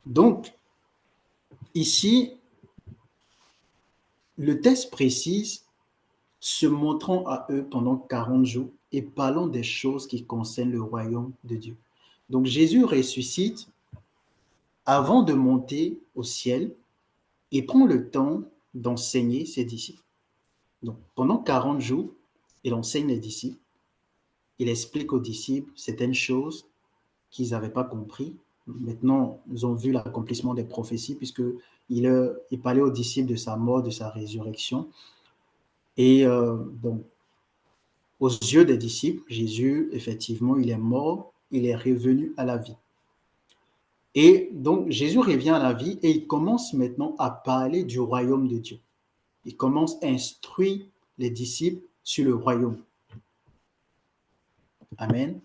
Donc, ici, le texte précise se montrant à eux pendant 40 jours et parlant des choses qui concernent le royaume de Dieu. Donc Jésus ressuscite avant de monter au ciel et prend le temps d'enseigner ses disciples. Donc pendant 40 jours, il enseigne les disciples, il explique aux disciples certaines choses qu'ils n'avaient pas compris. Maintenant, ils ont vu l'accomplissement des prophéties puisqu'il parlait aux disciples de sa mort, de sa résurrection. Et donc, aux yeux des disciples, Jésus, effectivement, il est mort, il est revenu à la vie. Et donc, Jésus revient à la vie et il commence maintenant à parler du royaume de Dieu. Il commence à instruire les disciples sur le royaume. Amen.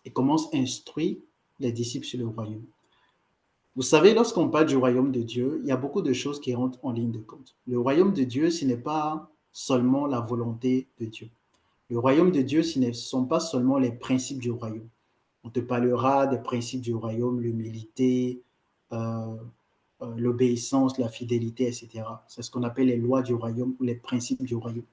Il commence à instruire les disciples sur le royaume. Vous savez, lorsqu'on parle du royaume de Dieu, il y a beaucoup de choses qui rentrent en ligne de compte. Le royaume de Dieu, ce n'est pas seulement la volonté de Dieu. Le royaume de Dieu, ce ne sont pas seulement les principes du royaume. On te parlera des principes du royaume, l'humilité, euh, l'obéissance, la fidélité, etc. C'est ce qu'on appelle les lois du royaume ou les principes du royaume.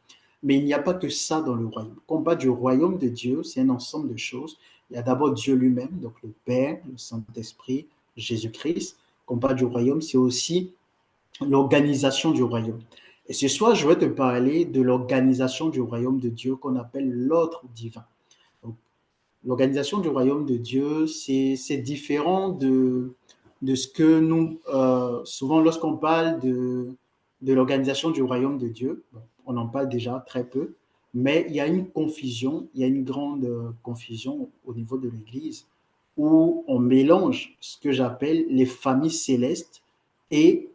Mais il n'y a pas que ça dans le royaume. Quand on parle du royaume de Dieu, c'est un ensemble de choses. Il y a d'abord Dieu lui-même, donc le Père, le Saint-Esprit, Jésus-Christ. Quand on parle du royaume, c'est aussi l'organisation du royaume. Et ce soir, je vais te parler de l'organisation du royaume de Dieu qu'on appelle l'ordre divin. L'organisation du royaume de Dieu, c'est différent de ce que nous, souvent lorsqu'on parle de l'organisation du royaume de Dieu, on en parle déjà très peu, mais il y a une confusion, il y a une grande confusion au niveau de l'Église où on mélange ce que j'appelle les familles célestes et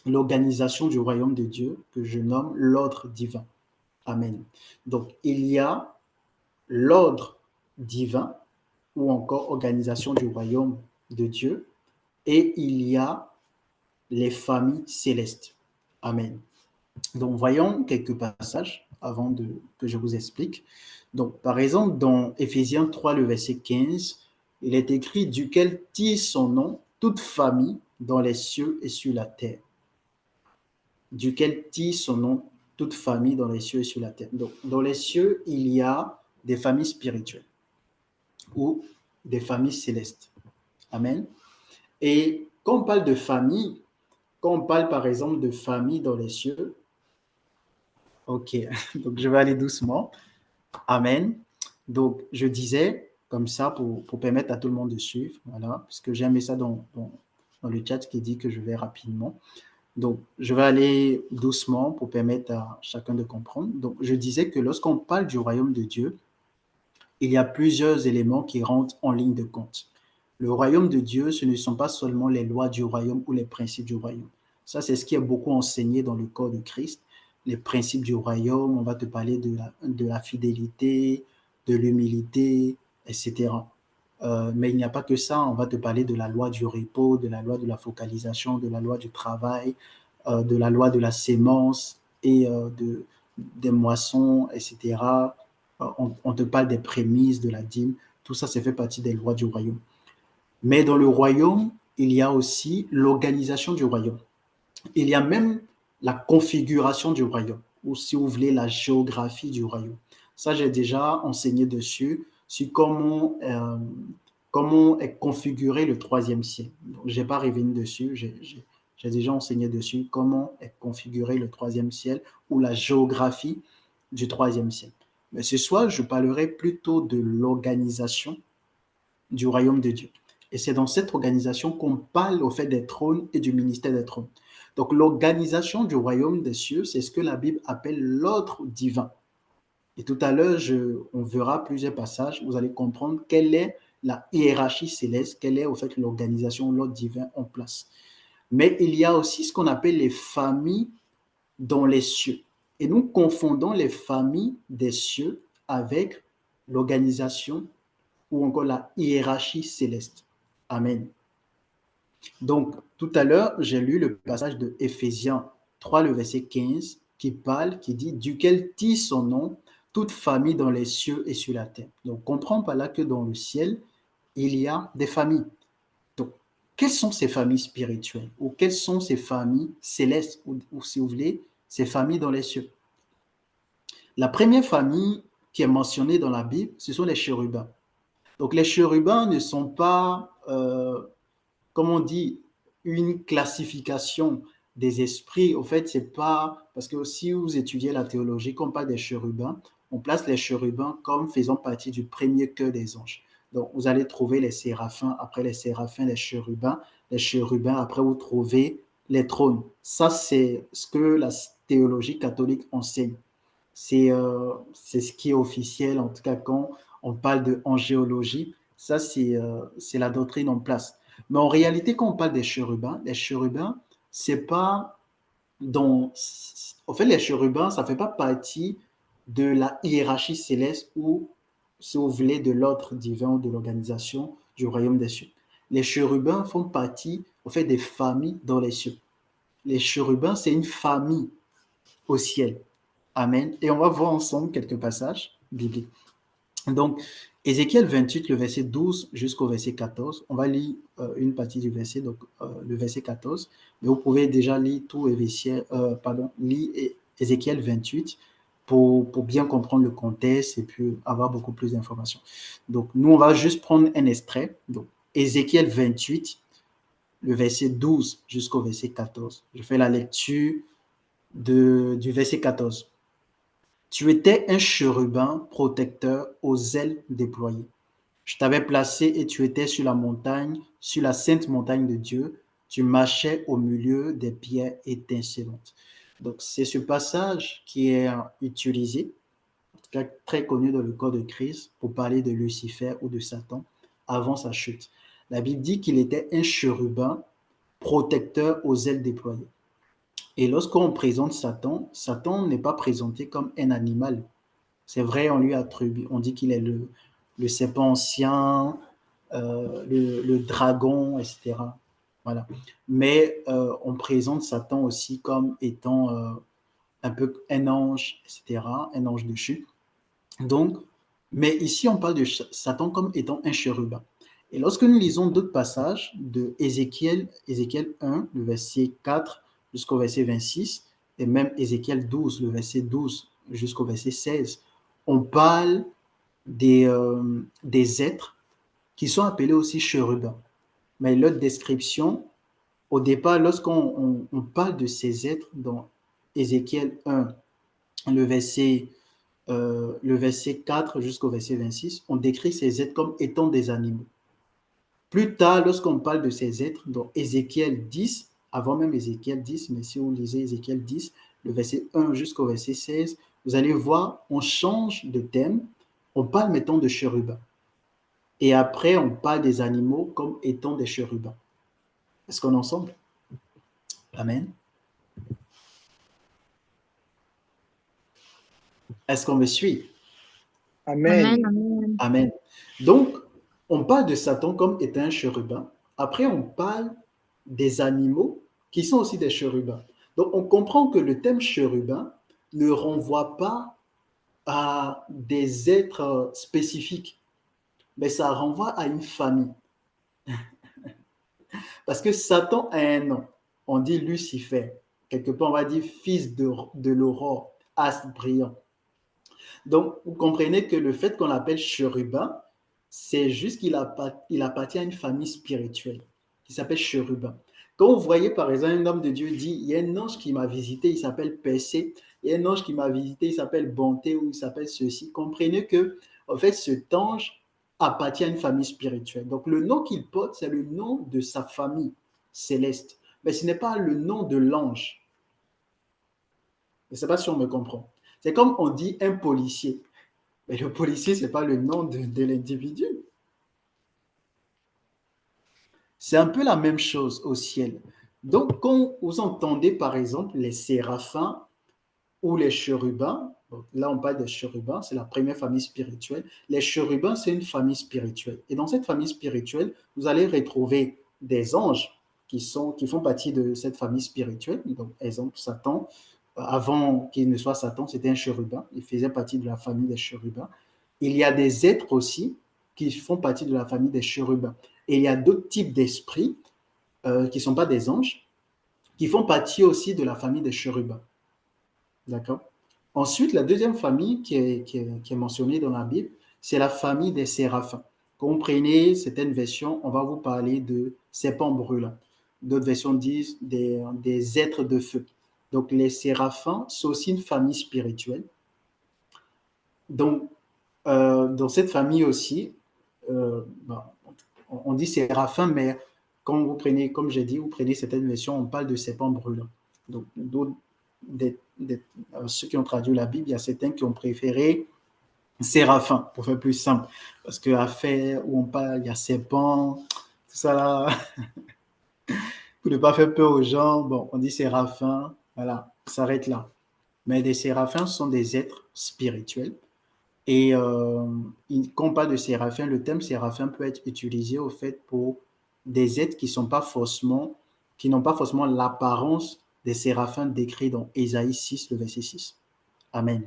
l'organisation du royaume de Dieu que je nomme l'ordre divin. Amen. Donc, il y a l'ordre divin ou encore organisation du royaume de Dieu et il y a les familles célestes. Amen. Donc, voyons quelques passages avant que je vous explique. Donc, par exemple, dans Éphésiens 3, le verset 15, il est écrit « Duquel tire son nom toute famille dans les cieux et sur la terre. » Duquel tire son nom toute famille dans les cieux et sur la terre. Donc, dans les cieux, il y a des familles spirituelles ou des familles célestes. Amen. Et quand on parle de famille, quand on parle par exemple de famille dans les cieux, ok, donc je vais aller doucement. Amen. Donc je disais comme ça pour permettre à tout le monde de suivre, voilà, parce que j'ai mis ça dans le chat qui dit que je vais rapidement. Donc je vais aller doucement pour permettre à chacun de comprendre. Donc je disais que lorsqu'on parle du royaume de Dieu, il y a plusieurs éléments qui rentrent en ligne de compte. Le royaume de Dieu, ce ne sont pas seulement les lois du royaume ou les principes du royaume. Ça, c'est ce qui est beaucoup enseigné dans le corps de Christ. Les principes du royaume, on va te parler de la fidélité, de l'humilité, etc. Mais il n'y a pas que ça. On va te parler de la loi du repos, de la loi de la focalisation, de la loi du travail, de la loi de la sémence et des moissons, etc. On te parle des prémices, de la dîme. Tout ça, ça fait partie des lois du royaume. Mais dans le royaume, il y a aussi l'organisation du royaume. Il y a même la configuration du royaume, ou si vous voulez, la géographie du royaume. Ça, j'ai déjà enseigné dessus, sur comment est configuré le troisième ciel. Je n'ai pas revenu dessus, j'ai déjà enseigné dessus comment est configuré le troisième ciel ou la géographie du troisième ciel. Mais ce soir, je parlerai plutôt de l'organisation du royaume de Dieu. Et c'est dans cette organisation qu'on parle au fait des trônes et du ministère des trônes. Donc l'organisation du royaume des cieux, c'est ce que la Bible appelle l'ordre divin. Et tout à l'heure, on verra plusieurs passages, vous allez comprendre quelle est la hiérarchie céleste, quelle est au fait l'organisation, l'ordre divin en place. Mais il y a aussi ce qu'on appelle les familles dans les cieux. Et nous confondons les familles des cieux avec l'organisation ou encore la hiérarchie céleste. Amen. Donc, tout à l'heure, j'ai lu le passage de Éphésiens 3, le verset 15, qui parle, qui dit « Duquel tire son nom toute famille dans les cieux et sur la terre ». Donc, comprends par là que dans le ciel, il y a des familles. Donc, quelles sont ces familles spirituelles ou quelles sont ces familles célestes ou si vous voulez, ces familles dans les cieux? La première famille qui est mentionnée dans la Bible, ce sont les chérubins. Donc les chérubins ne sont pas, comme on dit, une classification des esprits. Au fait, c'est pas parce que si vous étudiez la théologie, quand on parle des chérubins, on place les chérubins comme faisant partie du premier cœur des anges. Donc vous allez trouver les séraphins, après les séraphins, les chérubins, après vous trouvez les trônes. Ça, c'est ce que la théologie catholique enseigne. C'est ce qui est officiel, en tout cas quand on parle de angéologie. Ça, c'est la doctrine en place. Mais en réalité, quand on parle des chérubins, les chérubins, c'est pas dans. En fait, les chérubins, ça ne fait pas partie de la hiérarchie céleste ou, si vous voulez, de l'ordre divin ou de l'organisation du royaume des cieux. Les chérubins font partie, en fait, des familles dans les cieux. Les chérubins, c'est une famille au ciel. Amen. Et on va voir ensemble quelques passages bibliques. Donc, Ézéchiel 28, le verset 12 jusqu'au verset 14. On va lire une partie du verset, donc le verset 14. Mais vous pouvez déjà lire tout lire Ézéchiel 28 pour bien comprendre le contexte et puis avoir beaucoup plus d'informations. Donc, nous, on va juste prendre un extrait. Donc, Ézéchiel 28, le verset 12 jusqu'au verset 14. Je fais la lecture du verset 14. Tu étais un chérubin protecteur aux ailes déployées. Je t'avais placé et tu étais sur la montagne, sur la sainte montagne de Dieu. Tu marchais au milieu des pierres étincelantes. Donc, c'est ce passage qui est utilisé, en tout cas très connu dans le corps de Christ, pour parler de Lucifer ou de Satan avant sa chute. La Bible dit qu'il était un chérubin protecteur aux ailes déployées. Et lorsqu'on présente Satan, Satan n'est pas présenté comme un animal. C'est vrai, on lui attribue, on dit qu'il est le serpent ancien, le dragon, etc. Voilà. Mais on présente Satan aussi comme étant un peu un ange, etc., un ange de chute. Donc, mais ici, on parle de Satan comme étant un chérubin. Et lorsque nous lisons d'autres passages de Ézéchiel 1, le verset 4 jusqu'au verset 26, et même Ézéchiel 12, le verset 12 jusqu'au verset 16, on parle des êtres qui sont appelés aussi chérubins. Mais leur description, au départ, lorsqu'on parle de ces êtres dans Ézéchiel 1, le verset 4 jusqu'au verset 26, on décrit ces êtres comme étant des animaux. Plus tard, lorsqu'on parle de ces êtres, dans Ézéchiel 10, avant même Ézéchiel 10, mais si vous lisez Ézéchiel 10, le verset 1 jusqu'au verset 16, vous allez voir, on change de thème, on parle maintenant de chérubins. Et après, on parle des animaux comme étant des chérubins. Est-ce qu'on est ensemble? Amen. Est-ce qu'on me suit? Amen. Amen. Amen. Donc, on parle de Satan comme étant un chérubin. Après, on parle des animaux qui sont aussi des chérubins. Donc, on comprend que le thème chérubin ne renvoie pas à des êtres spécifiques, mais ça renvoie à une famille. Parce que Satan a un nom. On dit Lucifer. Quelque part, on va dire fils de l'aurore, astre brillant. Donc, vous comprenez que le fait qu'on l'appelle chérubin, c'est juste qu'il appartient à une famille spirituelle qui s'appelle chérubin. Quand vous voyez, par exemple, un homme de Dieu dit, il y a un ange qui m'a visité, il s'appelle Persée, il y a un ange qui m'a visité, il s'appelle Bonté ou il s'appelle ceci. Comprenez que, en fait, cet ange appartient à une famille spirituelle. Donc, le nom qu'il porte, c'est le nom de sa famille céleste. Mais ce n'est pas le nom de l'ange. Je ne sais pas si on me comprend. C'est comme on dit un policier. Mais le policier, ce n'est pas le nom de l'individu. C'est un peu la même chose au ciel. Donc, quand vous entendez, par exemple, les séraphins ou les chérubins, là, on parle des chérubins, c'est la première famille spirituelle. Les chérubins, c'est une famille spirituelle. Et dans cette famille spirituelle, vous allez retrouver des anges qui font partie de cette famille spirituelle. Donc, exemple, Satan, avant qu'il ne soit Satan, c'était un chérubin. Il faisait partie de la famille des chérubins. Il y a des êtres aussi qui font partie de la famille des chérubins. Et il y a d'autres types d'esprits qui ne sont pas des anges, qui font partie aussi de la famille des chérubins. D'accord? Ensuite, la deuxième famille qui est mentionnée dans la Bible, c'est la famille des séraphins. Quand vous prenez certaines versions, on va vous parler de serpents brûlants. D'autres versions disent des êtres de feu. Donc, les séraphins, c'est aussi une famille spirituelle. Donc, dans cette famille aussi, on dit séraphins, mais quand vous prenez, comme j'ai dit, vous prenez certaines versions, on parle de serpents brûlants. Donc, ceux qui ont traduit la Bible, il y a certains qui ont préféré séraphins, pour faire plus simple. Parce qu'à faire où on parle, il y a serpent, tout ça là, pour ne pas faire peur aux gens, bon, on dit séraphins, voilà, ça s'arrête là. Mais des séraphins sont des êtres spirituels. Et quand on parle de séraphin, le terme séraphin peut être utilisé au fait pour des êtres qui n'ont pas forcément l'apparence des séraphins décrits dans Ésaïe 6, le verset 6. Amen.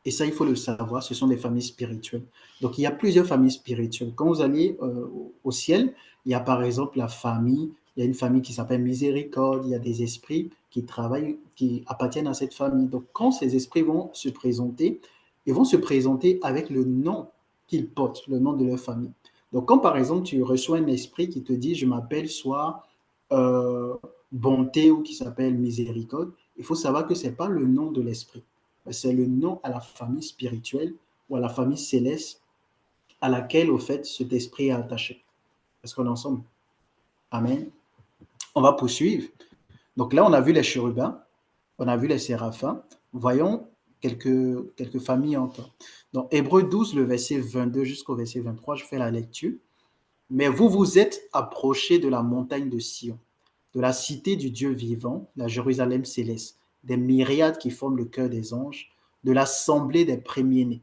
Et ça, il faut le savoir, ce sont des familles spirituelles. Donc, il y a plusieurs familles spirituelles. Quand vous allez au ciel, il y a par exemple la famille, il y a une famille qui s'appelle Miséricorde, il y a des esprits qui travaillent, qui appartiennent à cette famille. Donc, quand ces esprits vont se présenter, ils vont se présenter avec le nom qu'ils portent, le nom de leur famille. Donc, quand par exemple, tu reçois un esprit qui te dit, je m'appelle soit bonté ou qui s'appelle miséricorde, il faut savoir que ce n'est pas le nom de l'esprit. C'est le nom à la famille spirituelle ou à la famille céleste à laquelle, au fait, cet esprit est attaché. Est-ce qu'on est ensemble? Amen. On va poursuivre. Donc là, on a vu les chérubins, on a vu les séraphins. Voyons quelques familles encore. Donc, Hébreux 12, le verset 22 jusqu'au verset 23, je fais la lecture. Mais vous vous êtes approchés de la montagne de Sion, de la cité du Dieu vivant, la Jérusalem céleste, des myriades qui forment le cœur des anges, de l'assemblée des premiers-nés,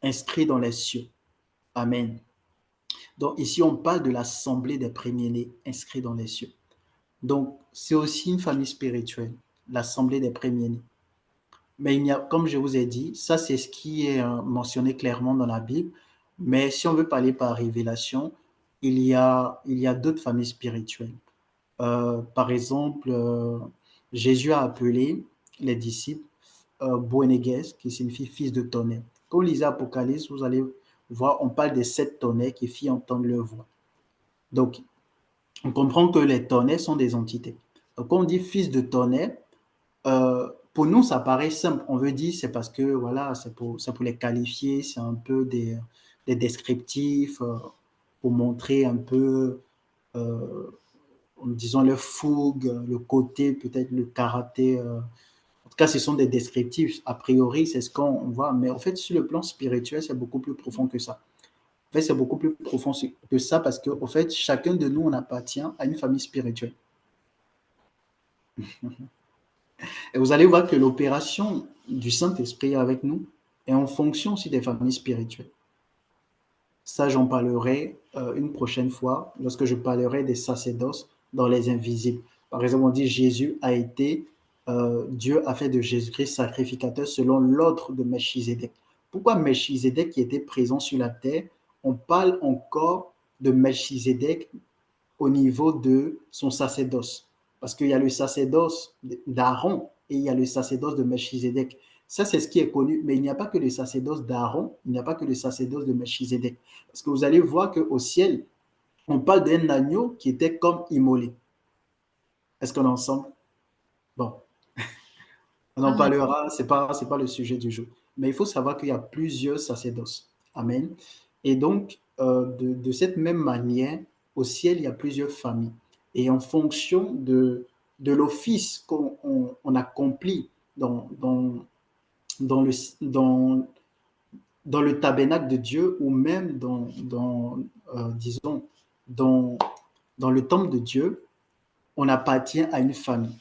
inscrits dans les cieux. Amen. Donc ici, on parle de l'assemblée des premiers-nés, inscrits dans les cieux. Donc, c'est aussi une famille spirituelle, l'assemblée des premiers-nés. Mais il y a, comme je vous ai dit, ça c'est ce qui est mentionné clairement dans la Bible. Mais si on veut parler par révélation, il y a d'autres familles spirituelles. Par exemple, Jésus a appelé les disciples Boanerges, qui signifie fils de tonnerre. Quand vous lisez Apocalypse, vous allez voir, on parle des 7 tonnerres qui firent entendre leur voix. Donc, on comprend que les tonnerres sont des entités. Donc, quand on dit fils de tonnerre, pour nous, ça paraît simple. On veut dire c'est parce que voilà, c'est pour les qualifier, c'est un peu des descriptifs pour montrer un peu, disons, le fougue, le côté, peut-être le caractère. En tout cas, ce sont des descriptifs. A priori, c'est ce qu'on voit. Mais en fait, sur le plan spirituel, c'est beaucoup plus profond que ça. En fait, c'est beaucoup plus profond que ça parce qu'en fait, chacun de nous, on appartient à une famille spirituelle. Et vous allez voir que l'opération du Saint-Esprit avec nous est en fonction aussi des familles spirituelles. Ça, j'en parlerai une prochaine fois lorsque je parlerai des sacerdoces dans les invisibles. Par exemple, on dit Jésus a été, Dieu a fait de Jésus-Christ sacrificateur selon l'ordre de Melchizedek. Pourquoi Melchizedek qui était présent sur la terre, on parle encore de Melchizedek au niveau de son sacerdoce? Parce qu'il y a le sacerdoce d'Aaron et il y a le sacerdoce de Melchizedek. Ça, c'est ce qui est connu. Mais il n'y a pas que le sacerdoce d'Aaron, il n'y a pas que le sacerdoce de Melchizedek. Parce que vous allez voir qu'au ciel, on parle d'un agneau qui était comme immolé. Est-ce qu'on est ensemble? Bon, on en parlera, ce n'est pas le sujet du jour. Mais il faut savoir qu'il y a plusieurs sacerdoces. Amen. Et donc, de cette même manière, au ciel, il y a plusieurs familles. Et en fonction de l'office qu'on accomplit dans le tabernacle de Dieu ou même disons, dans le temple de Dieu, on appartient à une famille.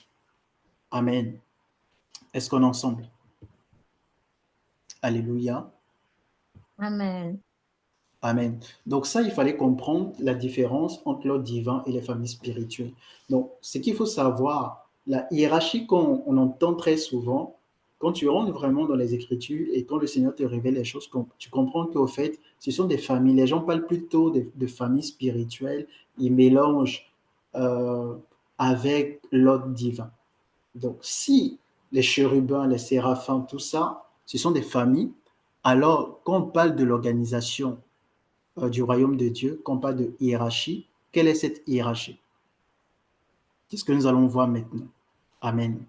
Amen. Est-ce qu'on est ensemble? Alléluia. Amen. Amen. Donc ça, il fallait comprendre la différence entre l'ordre divin et les familles spirituelles. Donc, ce qu'il faut savoir, la hiérarchie qu'on entend très souvent, quand tu rentres vraiment dans les Écritures et quand le Seigneur te révèle les choses, tu comprends qu'au fait, ce sont des familles. Les gens parlent plutôt de familles spirituelles. Ils mélangent euh, avec l'ordre divin. Donc, si les chérubins, les séraphins, tout ça, ce sont des familles, alors quand on parle de l'organisation du royaume de Dieu, quand on parle de hiérarchie, quelle est cette hiérarchie? C'est ce que nous allons voir maintenant. Amen.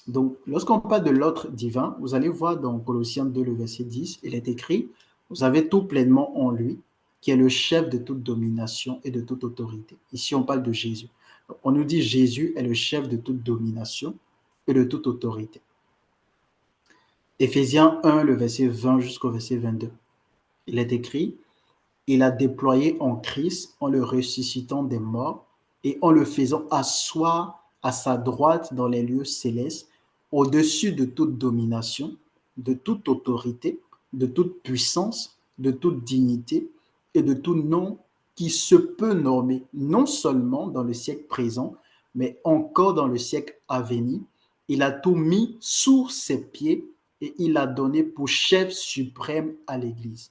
Donc, lorsqu'on parle de l'ordre divin, vous allez voir dans Colossiens 2, le verset 10, il est écrit, vous avez tout pleinement en lui, qui est le chef de toute domination et de toute autorité. Ici, on parle de Jésus. On nous dit Jésus est le chef de toute domination et de toute autorité. Éphésiens 1, le verset 20 jusqu'au verset 22. Il est écrit, il a déployé en Christ en le ressuscitant des morts et en le faisant asseoir à sa droite dans les lieux célestes, au-dessus de toute domination, de toute autorité, de toute puissance, de toute dignité et de tout nom qui se peut nommer, non seulement dans le siècle présent, mais encore dans le siècle à venir. Il a tout mis sous ses pieds et il a donné pour chef suprême à l'Église.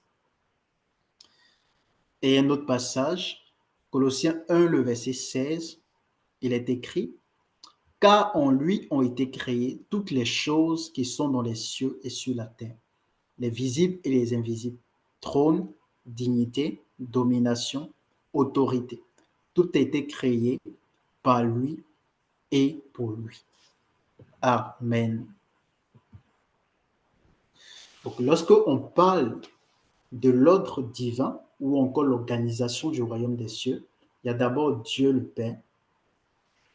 Et un autre passage, Colossiens 1, le verset 16, il est écrit, car en lui ont été créées toutes les choses qui sont dans les cieux et sur la terre, les visibles et les invisibles, trône, dignité, domination, autorité. Tout a été créé par lui et pour lui. Amen. Donc, lorsque on parle de l'ordre divin ou encore l'organisation du royaume des cieux, il y a d'abord Dieu le Père.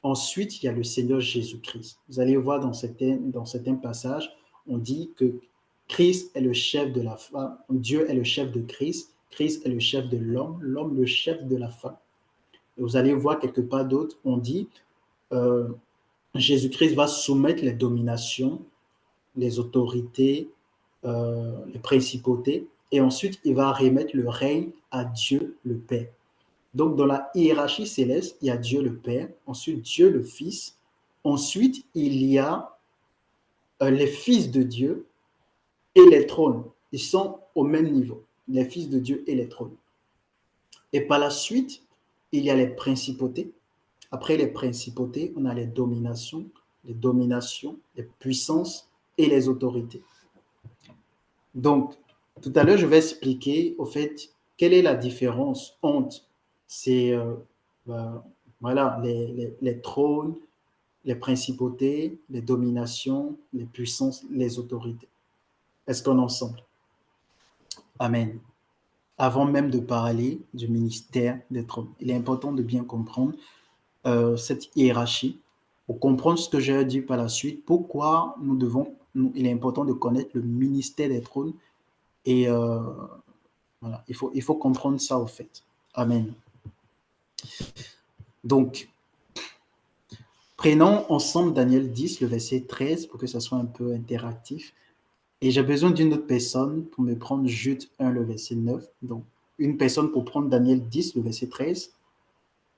Ensuite, il y a le Seigneur Jésus-Christ. Vous allez voir dans certains passages, on dit que Christ est le chef de la femme, Dieu est le chef de Christ, Christ est le chef de l'homme, l'homme le chef de la femme. Et vous allez voir quelque part d'autre, on dit euh, Jésus-Christ va soumettre les dominations, les autorités, les principautés, et ensuite il va remettre le règne à Dieu le Père. Donc, dans la hiérarchie céleste, il y a Dieu le Père, ensuite Dieu le Fils, ensuite il y a les fils de Dieu et les trônes. Ils sont au même niveau, les fils de Dieu et les trônes. Et par la suite, il y a les principautés. Après les principautés, on a les dominations, les puissances et les autorités. Donc, tout à l'heure, je vais expliquer au fait quelle est la différence entre ces, voilà, les trônes, les principautés, les dominations, les puissances, les autorités. Est-ce qu'on est ensemble? Amen. Avant même de parler du ministère des trônes, il est important de bien comprendre cette hiérarchie pour comprendre ce que j'ai dit par la suite, pourquoi il est important de connaître le ministère des trônes et voilà, il faut comprendre ça au fait. Amen. Donc, prenons ensemble Daniel 10, le verset 13, pour que ça soit un peu interactif. Et j'ai besoin d'une autre personne pour me prendre Jude 1, le verset 9. Donc, une personne pour prendre Daniel 10, le verset 13,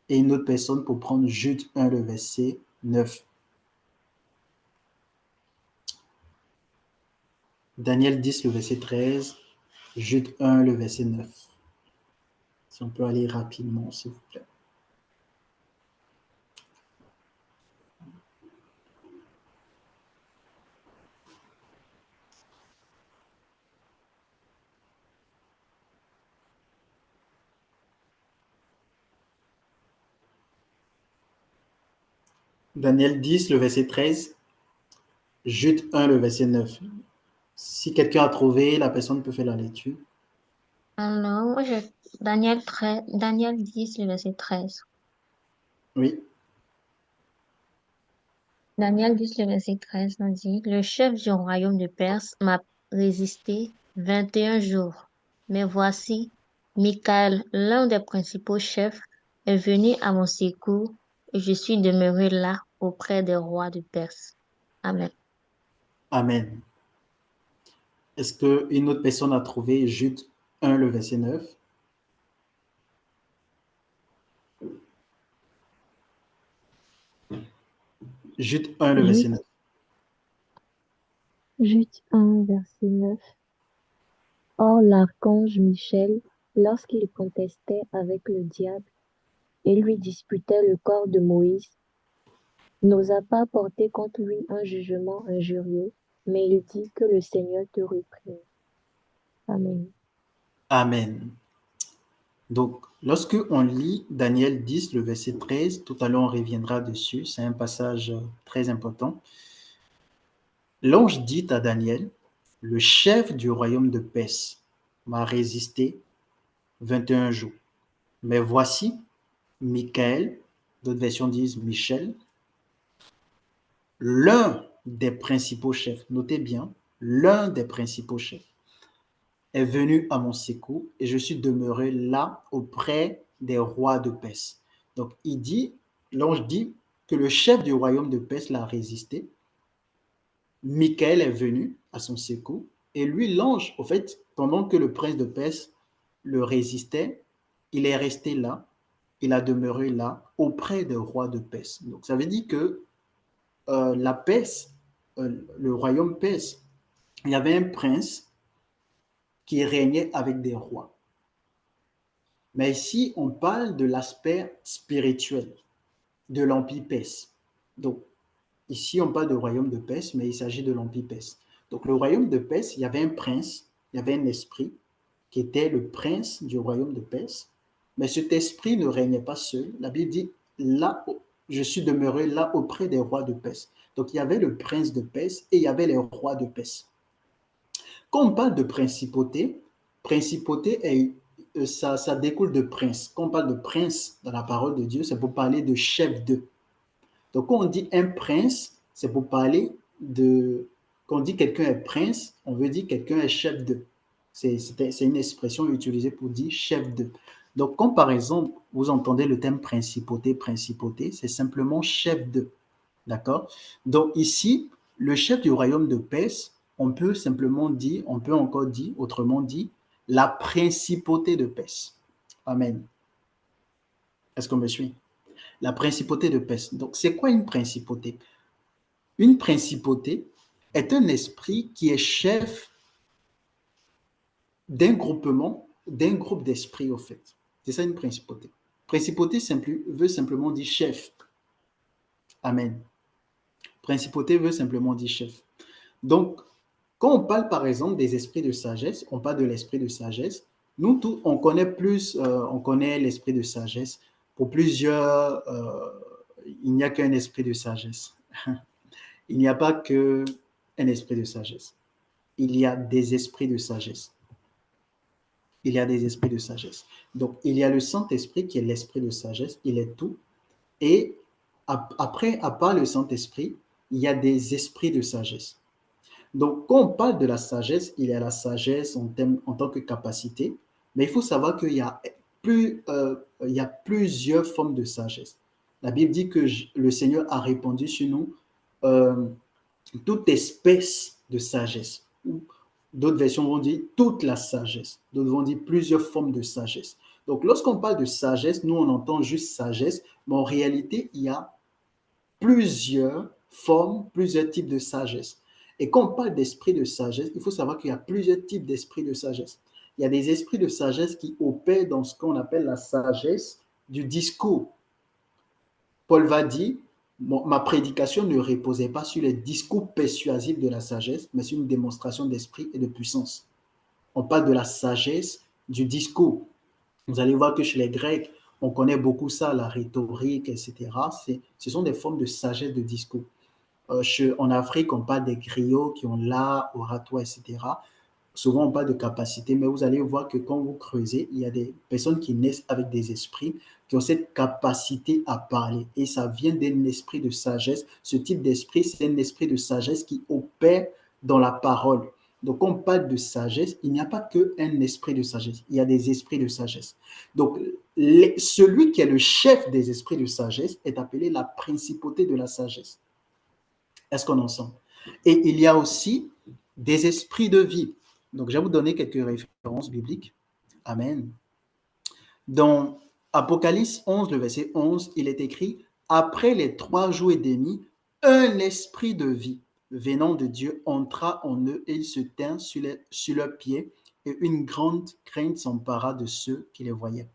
et une autre personne pour prendre Jude 1, le verset 9. Daniel 10, le verset 13, Jude 1, le verset 9. Si on peut aller rapidement, s'il vous plaît. Daniel 10, le verset 13, Jude 1, le verset 9. Si quelqu'un a trouvé, la personne peut faire la lecture. Alors, moi, Daniel 10, le verset 13. Oui. Daniel 10, le verset 13 nous dit, le chef du royaume de Perse m'a résisté 21 jours. Mais voici, Michael, l'un des principaux chefs, est venu à mon secours et je suis demeuré là auprès des rois de Perse. Amen. Amen. Est-ce qu'une autre personne a trouvé Jude 1, le verset 9? Jude 1, le verset Jude, 9. Jude 1, verset 9. Or l'archange Michel, lorsqu'il contestait avec le diable, et lui disputait le corps de Moïse, n'osa pas porter contre lui un jugement injurieux, mais il dit que le Seigneur te réprime. Amen. Amen. Donc, lorsque on lit Daniel 10, le verset 13, tout à l'heure on reviendra dessus, c'est un passage très important. L'ange dit à Daniel, le chef du royaume de Perse m'a résisté 21 jours. Mais voici, Michael, d'autres versions disent Michel, l'un des principaux chefs, notez bien, l'un des principaux chefs est venu à mon secours et je suis demeuré là auprès des rois de Perse. Donc il dit, l'ange dit que le chef du royaume de Perse l'a résisté. Michael est venu à son secours et lui, l'ange, au fait, pendant que le prince de Perse le résistait, il est resté là, il a demeuré là auprès des rois de Perse. Donc ça veut dire que la Perse, le royaume Perse, il y avait un prince qui régnait avec des rois. Mais ici, on parle de l'aspect spirituel de l'Empire perse. Donc, ici, on parle du royaume de Perse, mais il s'agit de l'Empire perse. Donc, le royaume de Perse, il y avait un prince, il y avait un esprit qui était le prince du royaume de Perse. Mais cet esprit ne régnait pas seul. La Bible dit, là, je suis demeuré là auprès des rois de Perse. Donc, il y avait le prince de Perse et il y avait les rois de Perse. Quand on parle de principauté, ça découle de prince. Quand on parle de prince dans la parole de Dieu, c'est pour parler de chef de. Donc, quand on dit un prince, c'est pour parler de. Quand on dit quelqu'un est prince, on veut dire quelqu'un est chef de. C'est une expression utilisée pour dire chef de. Donc, quand par exemple, vous entendez le terme principauté, c'est simplement chef de. D'accord? Donc, ici, le chef du royaume de Perse, on peut simplement dire, on peut encore dire, autrement dit, la principauté de Perse. Amen. Est-ce qu'on me suit? La principauté de Perse. Donc, c'est quoi une principauté? Une principauté est un esprit qui est chef d'un groupement, d'un groupe d'esprits, au fait. C'est ça une principauté. Principauté veut simplement dire chef. Amen. Principauté veut simplement dire chef. Donc, quand on parle par exemple des esprits de sagesse, on parle de l'esprit de sagesse. Nous tous, on connaît on connaît l'esprit de sagesse. Pour plusieurs, il n'y a qu'un esprit de sagesse. Il n'y a pas qu'un esprit de sagesse. Il y a des esprits de sagesse. Il y a des esprits de sagesse. Donc, il y a le Saint-Esprit qui est l'esprit de sagesse. Il est tout. Et après, à part le Saint-Esprit, il y a des esprits de sagesse. Donc, quand on parle de la sagesse, il y a la sagesse en tant que capacité, mais il faut savoir qu'il y a il y a plusieurs formes de sagesse. La Bible dit que le Seigneur a répandu sur nous euh, toute espèce de sagesse. D'autres versions vont dire toute la sagesse. D'autres vont dire plusieurs formes de sagesse. Donc, lorsqu'on parle de sagesse, nous, on entend juste sagesse, mais en réalité, il y a plusieurs formes, plusieurs types de sagesse. Et quand on parle d'esprit de sagesse, il faut savoir qu'il y a plusieurs types d'esprits de sagesse. Il y a des esprits de sagesse qui opèrent dans ce qu'on appelle la sagesse du discours. Paul va dire, ma prédication ne reposait pas sur les discours persuasifs de la sagesse, mais sur une démonstration d'esprit et de puissance. On parle de la sagesse du discours. Vous allez voir que chez les Grecs, on connaît beaucoup ça, la rhétorique, etc. Ce sont des formes de sagesse de discours. En Afrique, on parle des griots qui ont l'art oratoire, etc. Souvent, on parle de capacité, mais vous allez voir que quand vous creusez, il y a des personnes qui naissent avec des esprits, qui ont cette capacité à parler. Et ça vient d'un esprit de sagesse. Ce type d'esprit, c'est un esprit de sagesse qui opère dans la parole. Donc, quand on parle de sagesse, il n'y a pas qu'un esprit de sagesse, il y a des esprits de sagesse. Donc, celui qui est le chef des esprits de sagesse est appelé la principauté de la sagesse. Est-ce qu'on en sent? Et il y a aussi des esprits de vie. Donc, je vais vous donner quelques références bibliques. Amen. Dans Apocalypse 11, le verset 11, il est écrit « Après les 3 jours et demi, un esprit de vie venant de Dieu entra en eux et ils se tinrent sur leurs pieds et une grande crainte s'empara de ceux qui les voyaient. »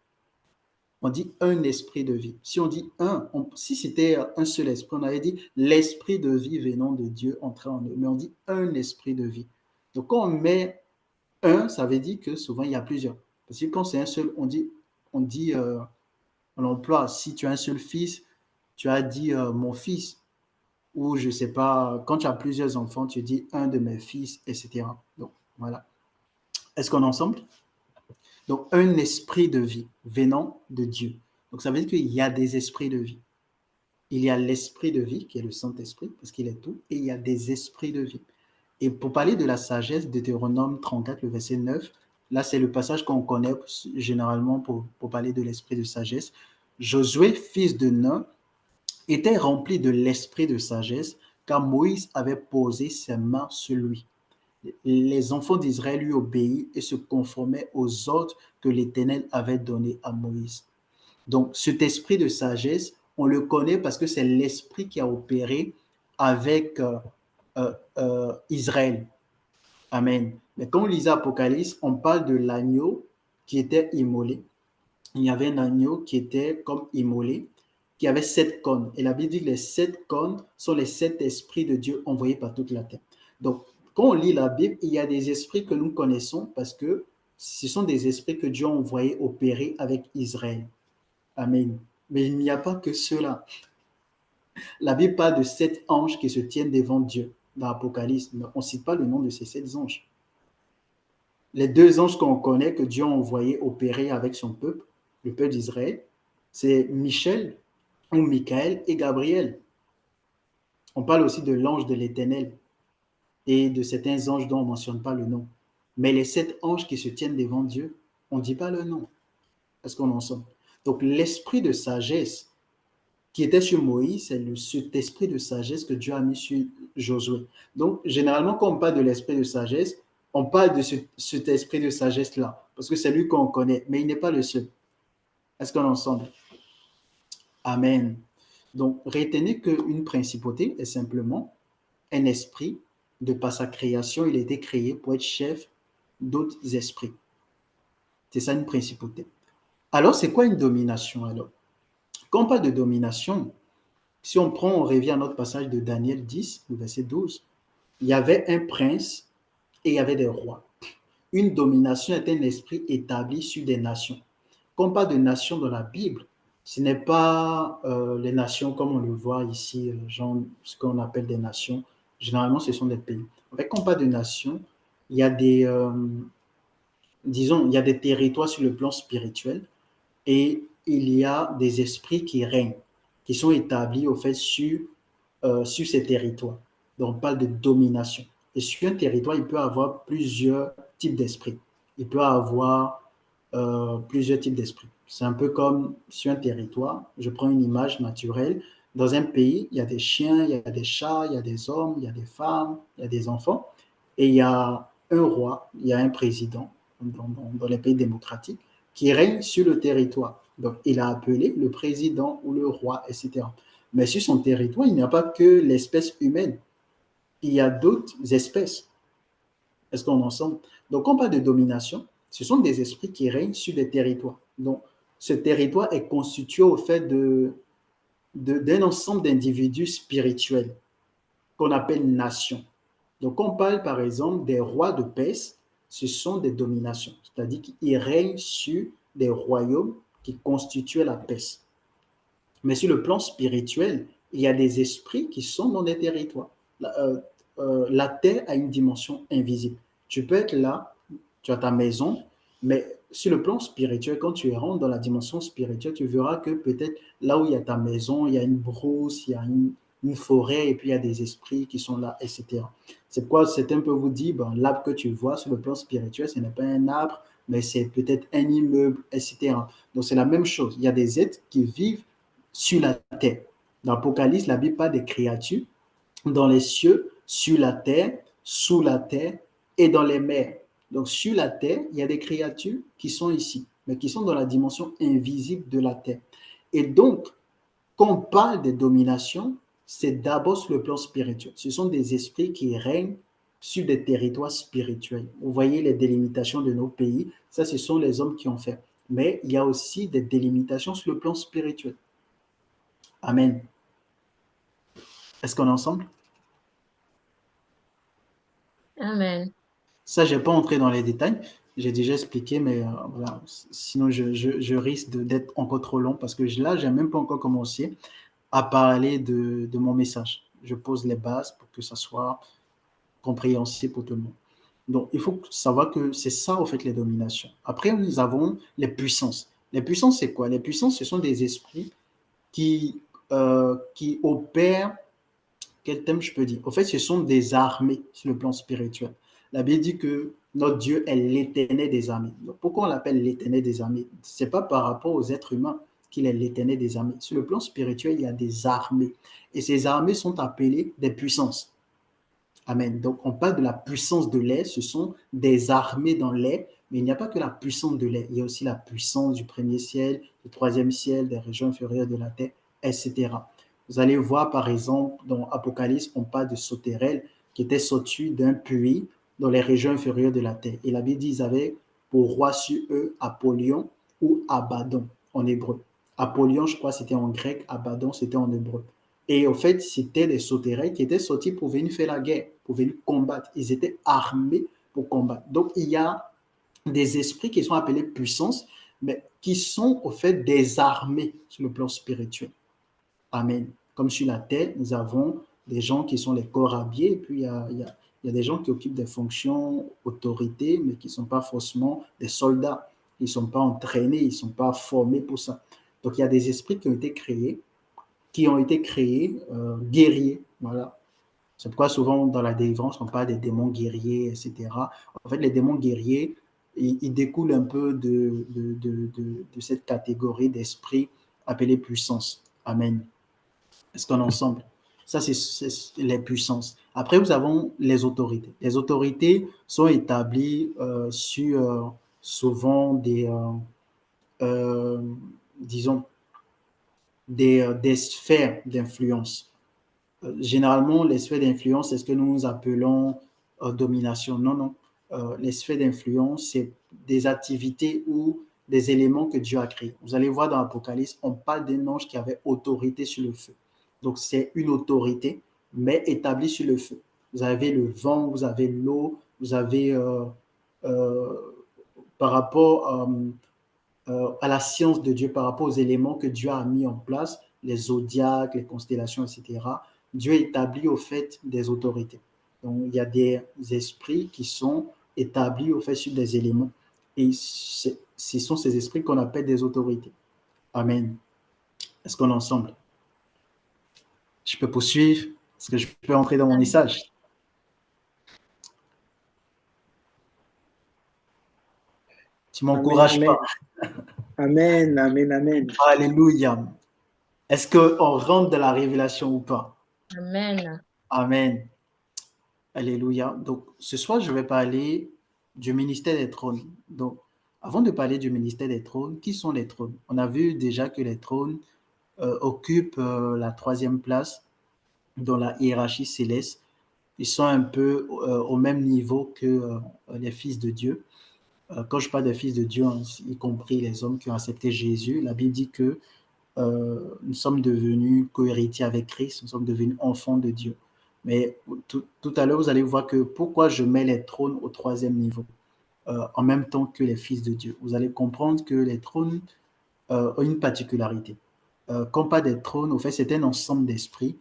On dit un esprit de vie. Si on dit un, si c'était un seul esprit, on avait dit l'esprit de vie venant de Dieu entrer en eux. Mais on dit un esprit de vie. Donc quand on met un, ça veut dire que souvent il y a plusieurs. Parce que quand c'est un seul, on emploie, si tu as un seul fils, tu as dit mon fils. Ou je ne sais pas, quand tu as plusieurs enfants, tu dis un de mes fils, etc. Donc voilà. Est-ce qu'on est ensemble? Donc, un esprit de vie venant de Dieu. Donc, ça veut dire qu'il y a des esprits de vie. Il y a l'esprit de vie, qui est le Saint-Esprit, parce qu'il est tout, et il y a des esprits de vie. Et pour parler de la sagesse, Deutéronome 34, le verset 9, là, c'est le passage qu'on connaît généralement pour parler de l'esprit de sagesse. Josué, fils de Nun, était rempli de l'esprit de sagesse, car Moïse avait posé ses mains sur lui. Les enfants d'Israël lui obéissent et se conformaient aux ordres que l'Éternel avait donnés à Moïse. Donc, cet esprit de sagesse, on le connaît parce que c'est l'esprit qui a opéré avec Israël. Amen. Mais quand on lit Apocalypse, on parle de l'agneau qui était immolé. Il y avait un agneau qui était comme immolé, qui avait 7 cornes. Et la Bible dit que les 7 cornes sont les 7 esprits de Dieu envoyés par toute la terre. Donc, quand on lit la Bible, il y a des esprits que nous connaissons parce que ce sont des esprits que Dieu a envoyés opérer avec Israël. Amen. Mais il n'y a pas que cela. La Bible parle de 7 anges qui se tiennent devant Dieu dans l'Apocalypse. On ne cite pas le nom de ces 7 anges. Les 2 anges qu'on connaît que Dieu a envoyés opérer avec son peuple, le peuple d'Israël, c'est Michel ou Michael et Gabriel. On parle aussi de l'ange de l'Éternel et de certains anges dont on ne mentionne pas le nom. Mais les 7 anges qui se tiennent devant Dieu, on ne dit pas le nom. Est-ce qu'on en sort? Donc l'esprit de sagesse qui était sur Moïse, c'est cet esprit de sagesse que Dieu a mis sur Josué. Donc généralement, quand on parle de l'esprit de sagesse, on parle de cet esprit de sagesse-là, parce que c'est lui qu'on connaît, mais il n'est pas le seul. Est-ce qu'on est ensemble? Amen. Donc, retenez qu'une principauté est simplement un esprit. De par sa création, il a été créé pour être chef d'autres esprits. C'est ça une principauté. Alors, c'est quoi une domination alors? Quand on parle de domination, si on revient à notre passage de Daniel 10, le verset 12, il y avait un prince et il y avait des rois. Une domination est un esprit établi sur des nations. Quand on parle de nations dans la Bible, ce n'est pas les nations comme on le voit ici, genre ce qu'on appelle des nations. Généralement, ce sont des pays. En fait, quand on parle de nations, il y a disons, il y a des territoires sur le plan spirituel et il y a des esprits qui règnent, qui sont établis au fait sur ces territoires. Donc, on parle de domination. Et sur un territoire, il peut y avoir plusieurs types d'esprits. Il peut y avoir plusieurs types d'esprits. C'est un peu comme sur un territoire, je prends une image naturelle. Dans un pays, il y a des chiens, il y a des chats, il y a des hommes, il y a des femmes, il y a des enfants. Et il y a un roi, il y a un président dans les pays démocratiques qui règne sur le territoire. Donc, il a appelé le président ou le roi, etc. Mais sur son territoire, il n'y a pas que l'espèce humaine. Il y a d'autres espèces. Est-ce qu'on est ensemble? Donc, quand on parle de domination, ce sont des esprits qui règnent sur des territoires. Donc, ce territoire est constitué au fait d'un ensemble d'individus spirituels qu'on appelle nations. Donc, quand on parle par exemple des rois de Perse, ce sont des dominations, c'est-à-dire qu'ils règnent sur des royaumes qui constituent la Perse. Mais sur le plan spirituel, il y a des esprits qui sont dans des territoires. La terre a une dimension invisible. Tu peux être là, tu as ta maison, mais sur le plan spirituel, quand tu rentres dans la dimension spirituelle, tu verras que peut-être là où il y a ta maison, il y a une brousse, il y a une forêt, et puis il y a des esprits qui sont là, etc. C'est pourquoi certains peuvent vous dire, ben, l'arbre que tu vois sur le plan spirituel, ce n'est pas un arbre, mais c'est peut-être un immeuble, etc. Donc c'est la même chose. Il y a des êtres qui vivent sur la terre. Dans l'Apocalypse, la Bible parle des créatures dans les cieux, sur la terre, sous la terre et dans les mers. Donc sur la terre, il y a des créatures qui sont ici, mais qui sont dans la dimension invisible de la terre. Et donc, quand on parle de domination, c'est d'abord sur le plan spirituel. Ce sont des esprits qui règnent sur des territoires spirituels. Vous voyez les délimitations de nos pays, ça ce sont les hommes qui ont fait. mais il y a aussi des délimitations sur le plan spirituel. Amen. Est-ce qu'on est ensemble? Amen. Ça, je n'ai pas entré dans les détails. J'ai déjà expliqué, mais voilà. Sinon, je risque d'être encore trop long parce que là, je n'ai même pas encore commencé à parler de mon message. Je pose les bases pour que ça soit compréhensible pour tout le monde. Donc, il faut savoir que c'est ça, en fait, les dominations. Après, nous avons les puissances. Les puissances, c'est quoi? Les puissances, ce sont des esprits qui opèrent. Quel thème je peux dire? En fait, ce sont des armées sur le plan spirituel. La Bible dit que notre Dieu est l'éternel des armées. Donc, pourquoi on l'appelle l'éternel des armées? Ce n'est pas par rapport aux êtres humains qu'il est l'éternel des armées. Sur le plan spirituel, il y a des armées. Et ces armées sont appelées des puissances. Amen. Donc, on parle de la puissance de l'air. Ce sont des armées dans l'air. Mais il n'y a pas que la puissance de l'air. Il y a aussi la puissance du premier ciel, du troisième ciel, des régions inférieures de la terre, etc. Vous allez voir, par exemple, dans Apocalypse, on parle de sauterelles qui étaient sorties d'un puits dans les régions inférieures de la terre. Et la Bible dit qu'ils avaient pour roi sur eux Apollyon ou Abaddon en hébreu. Apollyon, je crois, c'était en grec. Abaddon, c'était en hébreu. Et en fait, c'était des sauterelles qui étaient sortis pour venir faire la guerre, pour venir combattre. Ils étaient armés pour combattre. Donc, il y a des esprits qui sont appelés puissances, mais qui sont au fait des armées sur le plan spirituel. Amen. Comme sur la terre, nous avons des gens qui sont les corps habillés, et puis il y a des gens qui occupent des fonctions autorité, mais qui ne sont pas forcément des soldats. Ils ne sont pas entraînés, ils ne sont pas formés pour ça. Donc, il y a des esprits qui ont été créés guerriers. Voilà. C'est pourquoi souvent dans la délivrance, on parle des démons guerriers, etc. En fait, les démons guerriers, ils découlent un peu de cette catégorie d'esprits appelés puissance. Amen. Est-ce qu'on est ensemble? Ça, c'est les puissances. Après, nous avons les autorités. Les autorités sont établies sur souvent euh, disons, des sphères d'influence. Généralement, les sphères d'influence, c'est ce que nous appelons domination. Non, non. Les sphères d'influence, c'est des activités ou des éléments que Dieu a créés. Vous allez voir dans l'Apocalypse, on parle d'un ange qui avait autorité sur le feu. Donc, c'est une autorité, mais établie sur le feu. Vous avez le vent, vous avez l'eau, vous avez euh, par rapport à la science de Dieu, par rapport aux éléments que Dieu a mis en place, les zodiaques, les constellations, etc. Dieu établit au fait des autorités. Donc, il y a des esprits qui sont établis au fait sur des éléments. Et ce sont ces esprits qu'on appelle des autorités. Amen. Est-ce qu'on est ensemble? Je peux poursuivre? Est-ce que je peux entrer dans mon message? Tu ne m'encourages pas. Amen, amen, amen. Alléluia. Est-ce qu'on rentre dans la révélation ou pas? Amen. Amen. Alléluia. Donc, ce soir, je vais parler du ministère des trônes. Donc, avant de parler du ministère des trônes, qui sont les trônes? On a vu déjà que les trônes occupent la troisième place dans la hiérarchie céleste. Ils sont un peu au même niveau que les fils de Dieu. Quand je parle des fils de Dieu, y compris les hommes qui ont accepté Jésus, la Bible dit que nous sommes devenus co-héritiers avec Christ, nous sommes devenus enfants de Dieu. Mais tout à l'heure, vous allez voir que pourquoi je mets les trônes au troisième niveau, en même temps que les fils de Dieu. Vous allez comprendre que les trônes ont une particularité. Quand on parle des trônes, au fait, c'est un ensemble d'esprits,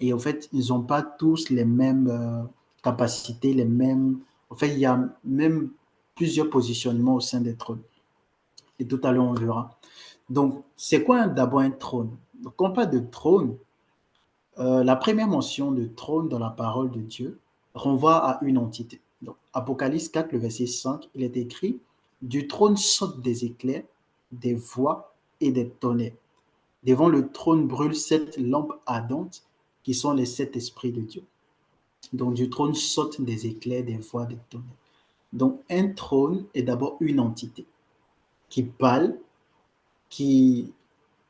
et au fait, ils n'ont pas tous les mêmes capacités, les mêmes... En fait, il y a même plusieurs positionnements au sein des trônes. Et tout à l'heure, on verra. Donc, c'est quoi d'abord un trône? Donc, quand on parle de trône, la première mention de trône dans la parole de Dieu renvoie à une entité. Donc, Apocalypse 4, le verset 5, il est écrit « Du trône sautent des éclairs, des voix et des tonnerres. Devant le trône brûlent 7 lampes ardentes qui sont les 7 esprits de Dieu. » Donc, du trône sautent des éclairs, des voix, des tonnerres. Donc, un trône est d'abord une entité qui parle, qui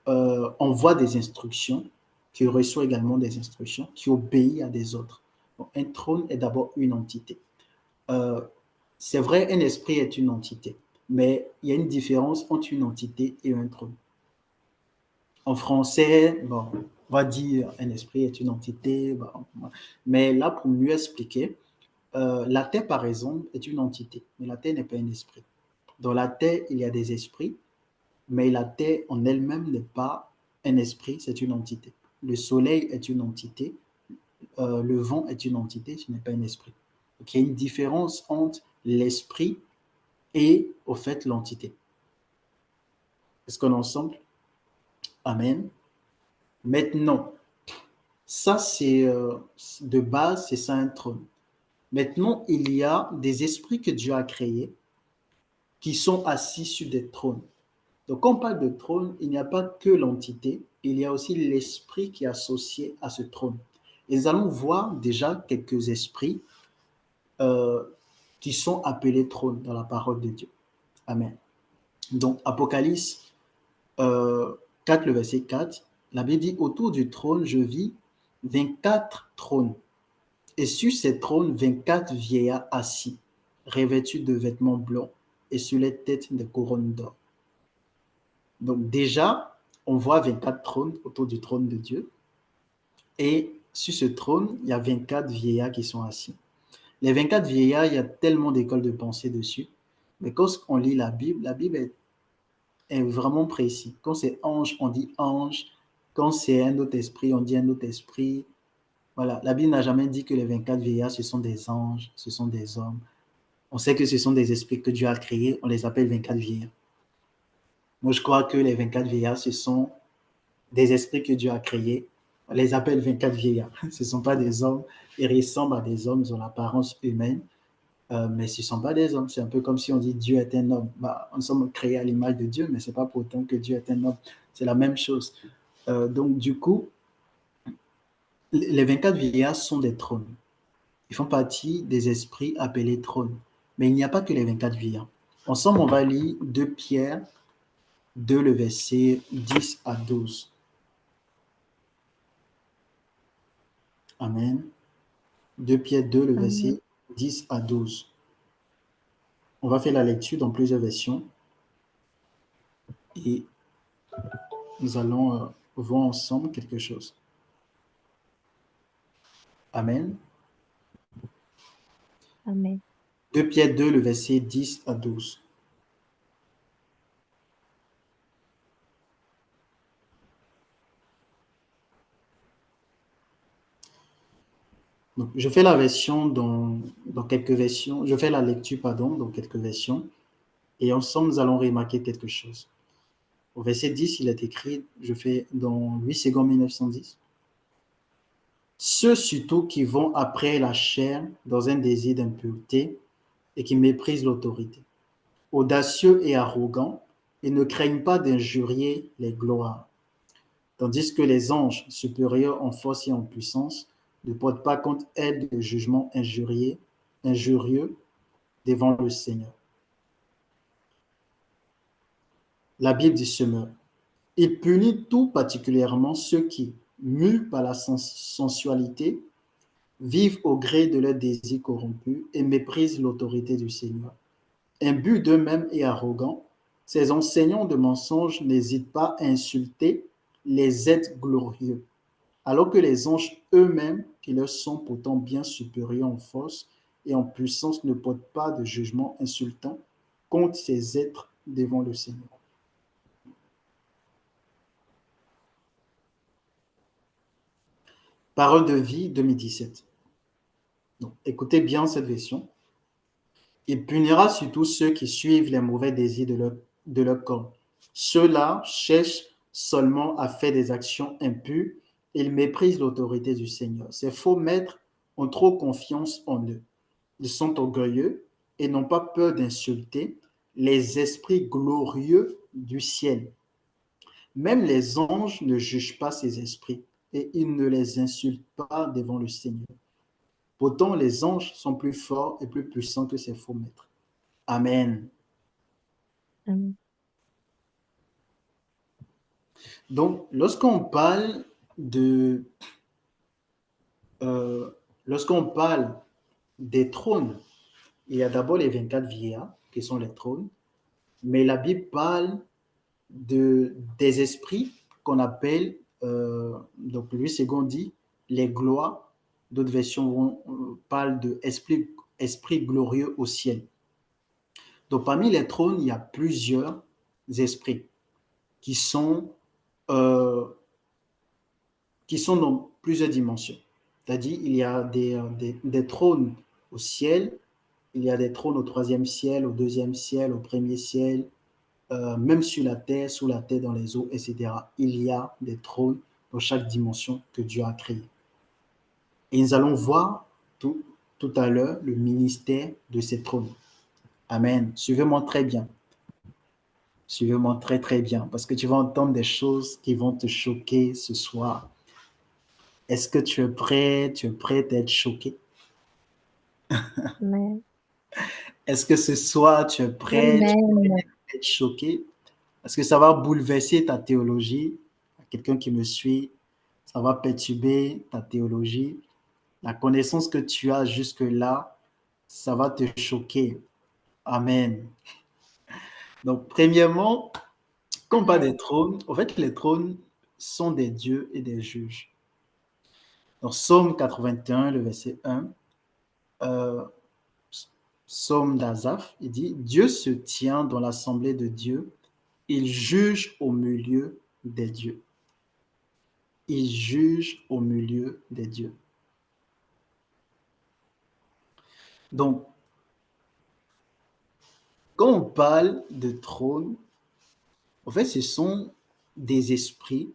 envoie des instructions, qui reçoit également des instructions, qui obéit à des autres. Donc, un trône est d'abord une entité. C'est vrai, un esprit est une entité, mais il y a une différence entre une entité et un trône. En français, bon, on va dire un esprit est une entité, bon, mais là, pour mieux expliquer, la Terre, par exemple, est une entité, mais la Terre n'est pas un esprit. Dans la Terre, il y a des esprits, mais la Terre en elle-même n'est pas un esprit, c'est une entité. Le Soleil est une entité, le vent est une entité, ce n'est pas un esprit. Donc, il y a une différence entre l'esprit et, au fait, l'entité. Est-ce qu'on est ensemble? Amen. Maintenant, ça, c'est de base, c'est ça un trône. Maintenant, il y a des esprits que Dieu a créés qui sont assis sur des trônes. Donc, quand on parle de trône, il n'y a pas que l'entité, il y a aussi l'esprit qui est associé à ce trône. Et nous allons voir déjà quelques esprits euh, qui sont appelés trônes dans la parole de Dieu. Amen. Donc, Apocalypse 4, le verset 4, la Bible dit, autour du trône, je vis 24 trônes. Et sur ces trônes, 24 vieillards assis, revêtus de vêtements blancs, et sur les têtes des couronnes d'or. Donc déjà, on voit 24 trônes autour du trône de Dieu. Et sur ce trône, il y a 24 vieillards qui sont assis. Les 24 vieillards, il y a tellement d'écoles de pensée dessus. Mais quand on lit la Bible est vraiment précis. Quand c'est ange, on dit ange. Quand c'est un autre esprit, on dit un autre esprit. Voilà, la Bible n'a jamais dit que les 24 vieillards, ce sont des anges, ce sont des hommes. On sait que ce sont des esprits que Dieu a créés, on les appelle 24 vieillards. Moi, je crois que les 24 vieillards, ce sont des esprits que Dieu a créés. On les appelle 24 vieillards. Ce ne sont pas des hommes. Ils ressemblent à des hommes, ils ont l'apparence humaine, mais ce ne sont pas des hommes. C'est un peu comme si on dit Dieu est un homme. Bah, nous sommes créés à l'image de Dieu, mais ce n'est pas pour autant que Dieu est un homme. C'est la même chose. Donc, du coup, les 24 vieillards sont des trônes. Ils font partie des esprits appelés trônes. Mais il n'y a pas que les 24 vieillards. Ensemble, on va lire 2 Pierre 2, le verset 10 à 12. Amen. 2 Pierre 2, le Amen. verset 10 à 12. On va faire la lecture dans plusieurs versions et nous allons voir ensemble quelque chose. Amen. Amen. 2 Pierre 2, le verset 10 à 12. Donc, je fais la version dans quelques versions. Je fais la lecture, pardon, dans quelques versions. Et ensemble, nous allons remarquer quelque chose. Au verset 10, il est écrit, je fais dans 8 secondes 1910. Ceux surtout qui vont après la chair dans un désir d'impureté et qui méprisent l'autorité, audacieux et arrogants, et ne craignent pas d'injurier les gloires, tandis que les anges supérieurs en force et en puissance ne portent pas compte elles de jugements injurieux devant le Seigneur. La Bible dit ce meurt. Il punit tout particulièrement ceux qui, mus par la sensualité, vivent au gré de leurs désirs corrompus et méprisent l'autorité du Seigneur. Imbus d'eux-mêmes et arrogants, ces enseignants de mensonges n'hésitent pas à insulter les êtres glorieux, alors que les anges eux-mêmes, qui leur sont pourtant bien supérieurs en force et en puissance, ne portent pas de jugement insultant contre ces êtres devant le Seigneur. Parole de vie 2017. Donc, écoutez bien cette version. Il punira surtout ceux qui suivent les mauvais désirs de leur corps. Ceux-là cherchent seulement à faire des actions impures. Ils méprisent l'autorité du Seigneur. Ces faux maîtres ont trop confiance en eux. Ils sont orgueilleux et n'ont pas peur d'insulter les esprits glorieux du ciel. Même les anges ne jugent pas ces esprits et ils ne les insultent pas devant le Seigneur. Pourtant, les anges sont plus forts et plus puissants que ces faux maîtres. Amen. Amen. Donc, lorsqu'on parle lorsqu'on parle des trônes, il y a d'abord les 24 vieillards qui sont les trônes. Mais la Bible parle des esprits qu'on appelle, donc Louis II dit, les gloires. D'autres versions parlent de esprit glorieux au ciel. Donc parmi les trônes, il y a plusieurs esprits qui sont, euh, qui sont dans plusieurs dimensions. C'est-à-dire, il y a des trônes au ciel, il y a des trônes au troisième ciel, au deuxième ciel, au premier ciel, même sur la terre, sous la terre, dans les eaux, etc. Il y a des trônes dans chaque dimension que Dieu a créée. Et nous allons voir tout à l'heure le ministère de ces trônes. Amen. Suivez-moi très bien. Suivez-moi très très bien, parce que tu vas entendre des choses qui vont te choquer ce soir. Est-ce que tu es prêt? Tu es prêt à être choqué? Amen. Est-ce que ce soir, tu es prêt? Tu es Amen. prêt à être choqué? Parce que ça va bouleverser ta théologie. Quelqu'un qui me suit, ça va perturber ta théologie. La connaissance que tu as jusque-là, ça va te choquer. Amen. Donc, premièrement, quand on parle des trônes, en fait, les trônes sont des dieux et des juges. Dans Psaume 81, le verset 1, euh, Psaume d'Azaph, il dit, Dieu se tient dans l'assemblée de Dieu, il juge au milieu des dieux. Il juge au milieu des dieux. Donc, quand on parle de trône, en fait, ce sont des esprits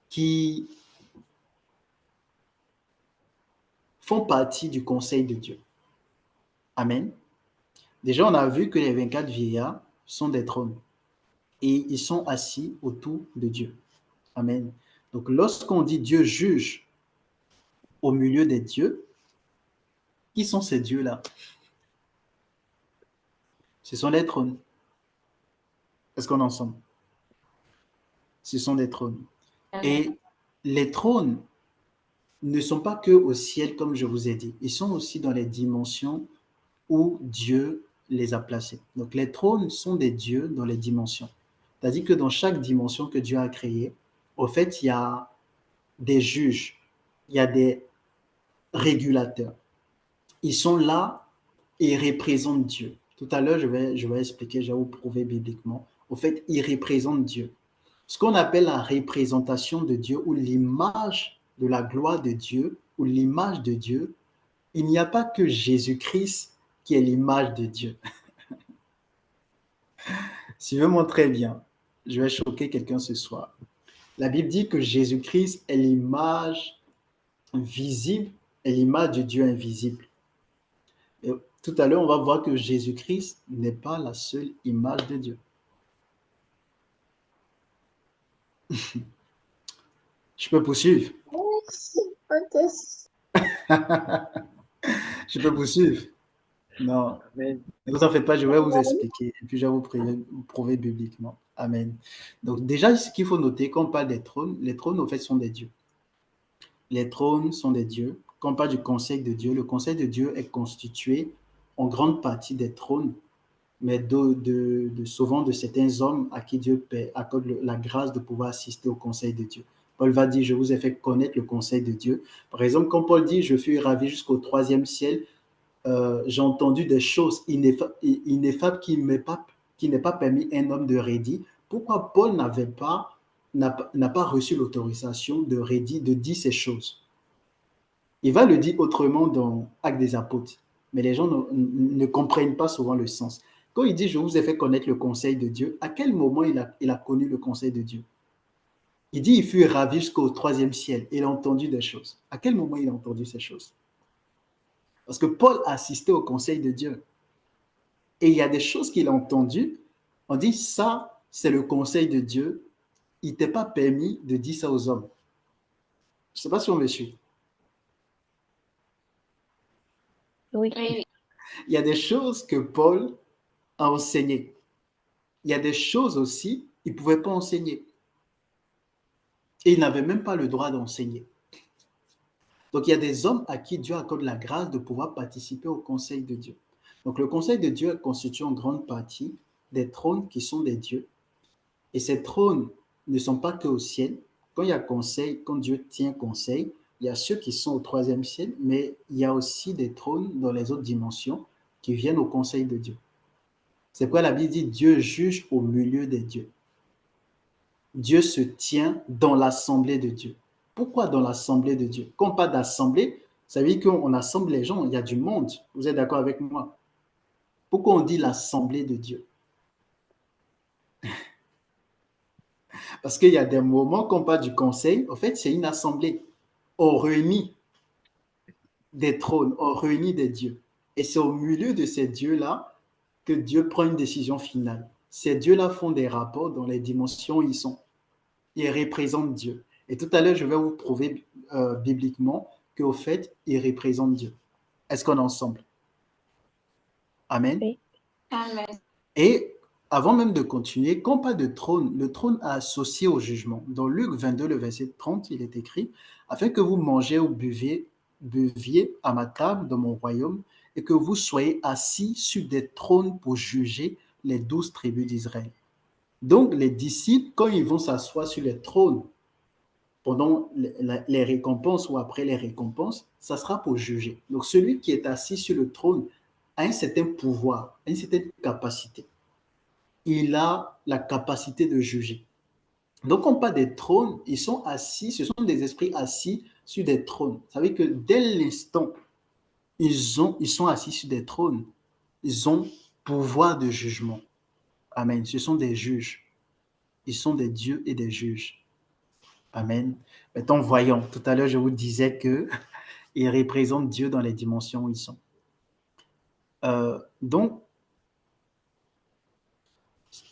qui font partie du conseil de Dieu. Amen. Déjà, on a vu que les 24 vieillards sont des trônes et ils sont assis autour de Dieu. Amen. Donc, lorsqu'on dit Dieu juge au milieu des dieux, qui sont ces dieux-là? Ce sont les trônes. Est-ce qu'on est ensemble? Ce sont des trônes. Et les trônes ne sont pas que au ciel, comme je vous ai dit. Ils sont aussi dans les dimensions où Dieu les a placés. Donc, les trônes sont des dieux dans les dimensions. C'est-à-dire que dans chaque dimension que Dieu a créée, au fait, il y a des juges, il y a des régulateurs. Ils sont là et ils représentent Dieu. Tout à l'heure, je vais expliquer, je vais vous prouver bibliquement. Au fait, ils représentent Dieu. Ce qu'on appelle la représentation de Dieu ou l'image de la gloire de Dieu ou l'image de Dieu, il n'y a pas que Jésus-Christ qui est l'image de Dieu. Suivez-moi très bien. Je vais choquer quelqu'un ce soir. La Bible dit que Jésus-Christ est l'image visible et l'image de Dieu invisible. Et tout à l'heure, on va voir que Jésus-Christ n'est pas la seule image de Dieu. Je peux poursuivre. Je peux poursuivre. Non, Amen. ne vous en faites pas, je vais vous expliquer et puis je vais vous prouver bibliquement. Amen. Donc déjà, ce qu'il faut noter, quand on parle des trônes, les trônes, au fait, sont des dieux. Les trônes sont des dieux. Quand on parle du conseil de Dieu, le conseil de Dieu est constitué en grande partie des trônes, mais souvent de certains hommes à qui Dieu accorde la grâce de pouvoir assister au conseil de Dieu. Paul va dire, je vous ai fait connaître le conseil de Dieu. Par exemple, quand Paul dit, je fus ravi jusqu'au troisième ciel, j'ai entendu des choses ineffables qui n'est pas permis à un homme de redire. Pourquoi Paul n'a pas reçu l'autorisation de dire ces choses? Il va le dire autrement dans Actes des Apôtres, mais les gens ne comprennent pas souvent le sens. Quand il dit, je vous ai fait connaître le conseil de Dieu, à quel moment il a connu le conseil de Dieu? Il dit, il fut ravi jusqu'au troisième ciel. Il a entendu des choses. À quel moment il a entendu ces choses? Parce que Paul a assisté au conseil de Dieu. Et il y a des choses qu'il a entendues. On dit, ça, c'est le conseil de Dieu. Il t'est pas permis de dire ça aux hommes. Je ne sais pas si on me suit. Oui. Il y a des choses que Paul a enseignées. Il y a des choses aussi, il ne pouvait pas enseigner. Et il n'avait même pas le droit d'enseigner. Donc, il y a des hommes à qui Dieu accorde la grâce de pouvoir participer au conseil de Dieu. Donc, le conseil de Dieu est constitué en grande partie des trônes qui sont des dieux. Et ces trônes ne sont pas qu'au ciel. Quand il y a conseil, quand Dieu tient conseil, il y a ceux qui sont au troisième ciel, mais il y a aussi des trônes dans les autres dimensions qui viennent au conseil de Dieu. C'est pourquoi la Bible dit Dieu juge au milieu des dieux. Dieu se tient dans l'assemblée de Dieu. Pourquoi dans l'assemblée de Dieu? Quand on parle d'assemblée, ça veut dire qu'on assemble les gens, il y a du monde. Vous êtes d'accord avec moi? Pourquoi on dit l'assemblée de Dieu? Parce qu'il y a des moments, quand on parle du conseil, en fait, c'est une assemblée. On réunit des trônes, on réunit des dieux. Et c'est au milieu de ces dieux-là que Dieu prend une décision finale. Ces dieux-là font des rapports dans les dimensions où ils sont. Ils représentent Dieu. Et tout à l'heure, je vais vous prouver bibliquement qu'au fait, ils représentent Dieu. Est-ce qu'on est ensemble? Amen. Oui. Amen. Et avant même de continuer, quand on parle de trône, le trône est associé au jugement. Dans Luc 22, le verset 30, il est écrit « Afin que vous mangez ou buviez à ma table dans mon royaume et que vous soyez assis sur des trônes pour juger les 12 tribus d'Israël. » Donc, les disciples, quand ils vont s'asseoir sur les trônes pendant les récompenses ou après les récompenses, ça sera pour juger. Donc, celui qui est assis sur le trône a un certain pouvoir, une certaine capacité. Il a la capacité de juger. Donc, on parle des trônes, ils sont assis, ce sont des esprits assis sur des trônes. Ça veut dire que dès l'instant, ils sont assis sur des trônes, ils ont pouvoir de jugement. Amen. Ce sont des juges. Ils sont des dieux et des juges. Amen. Maintenant, voyons. Tout à l'heure, je vous disais qu'ils représentent Dieu dans les dimensions où ils sont. Donc,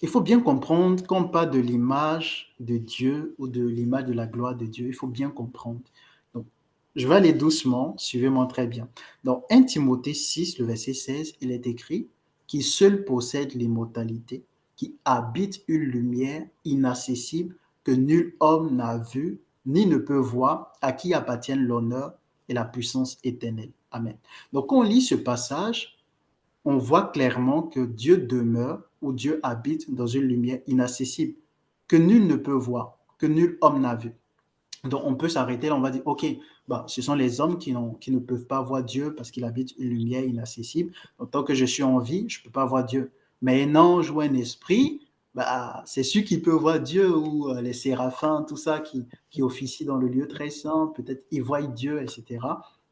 il faut bien comprendre, quand on parle de l'image de Dieu ou de l'image de la gloire de Dieu, il faut bien comprendre. Donc, je vais aller doucement, suivez-moi très bien. Dans 1 Timothée 6, le verset 16, il est écrit « Qui seul possède l'immortalité, qui habite une lumière inaccessible que nul homme n'a vue ni ne peut voir, à qui appartiennent l'honneur et la puissance éternelle. » Amen. Donc, quand on lit ce passage, on voit clairement que Dieu demeure ou Dieu habite dans une lumière inaccessible que nul ne peut voir, que nul homme n'a vu. Donc, on peut s'arrêter là, on va dire, OK, bah, ce sont les hommes qui ne peuvent pas voir Dieu parce qu'il habite une lumière inaccessible. Donc, tant que je suis en vie, je ne peux pas voir Dieu. Mais un ange ou un esprit, bah, c'est celui qui peut voir Dieu ou les séraphins, tout ça qui officient dans le lieu très saint, peut-être ils voient Dieu, etc.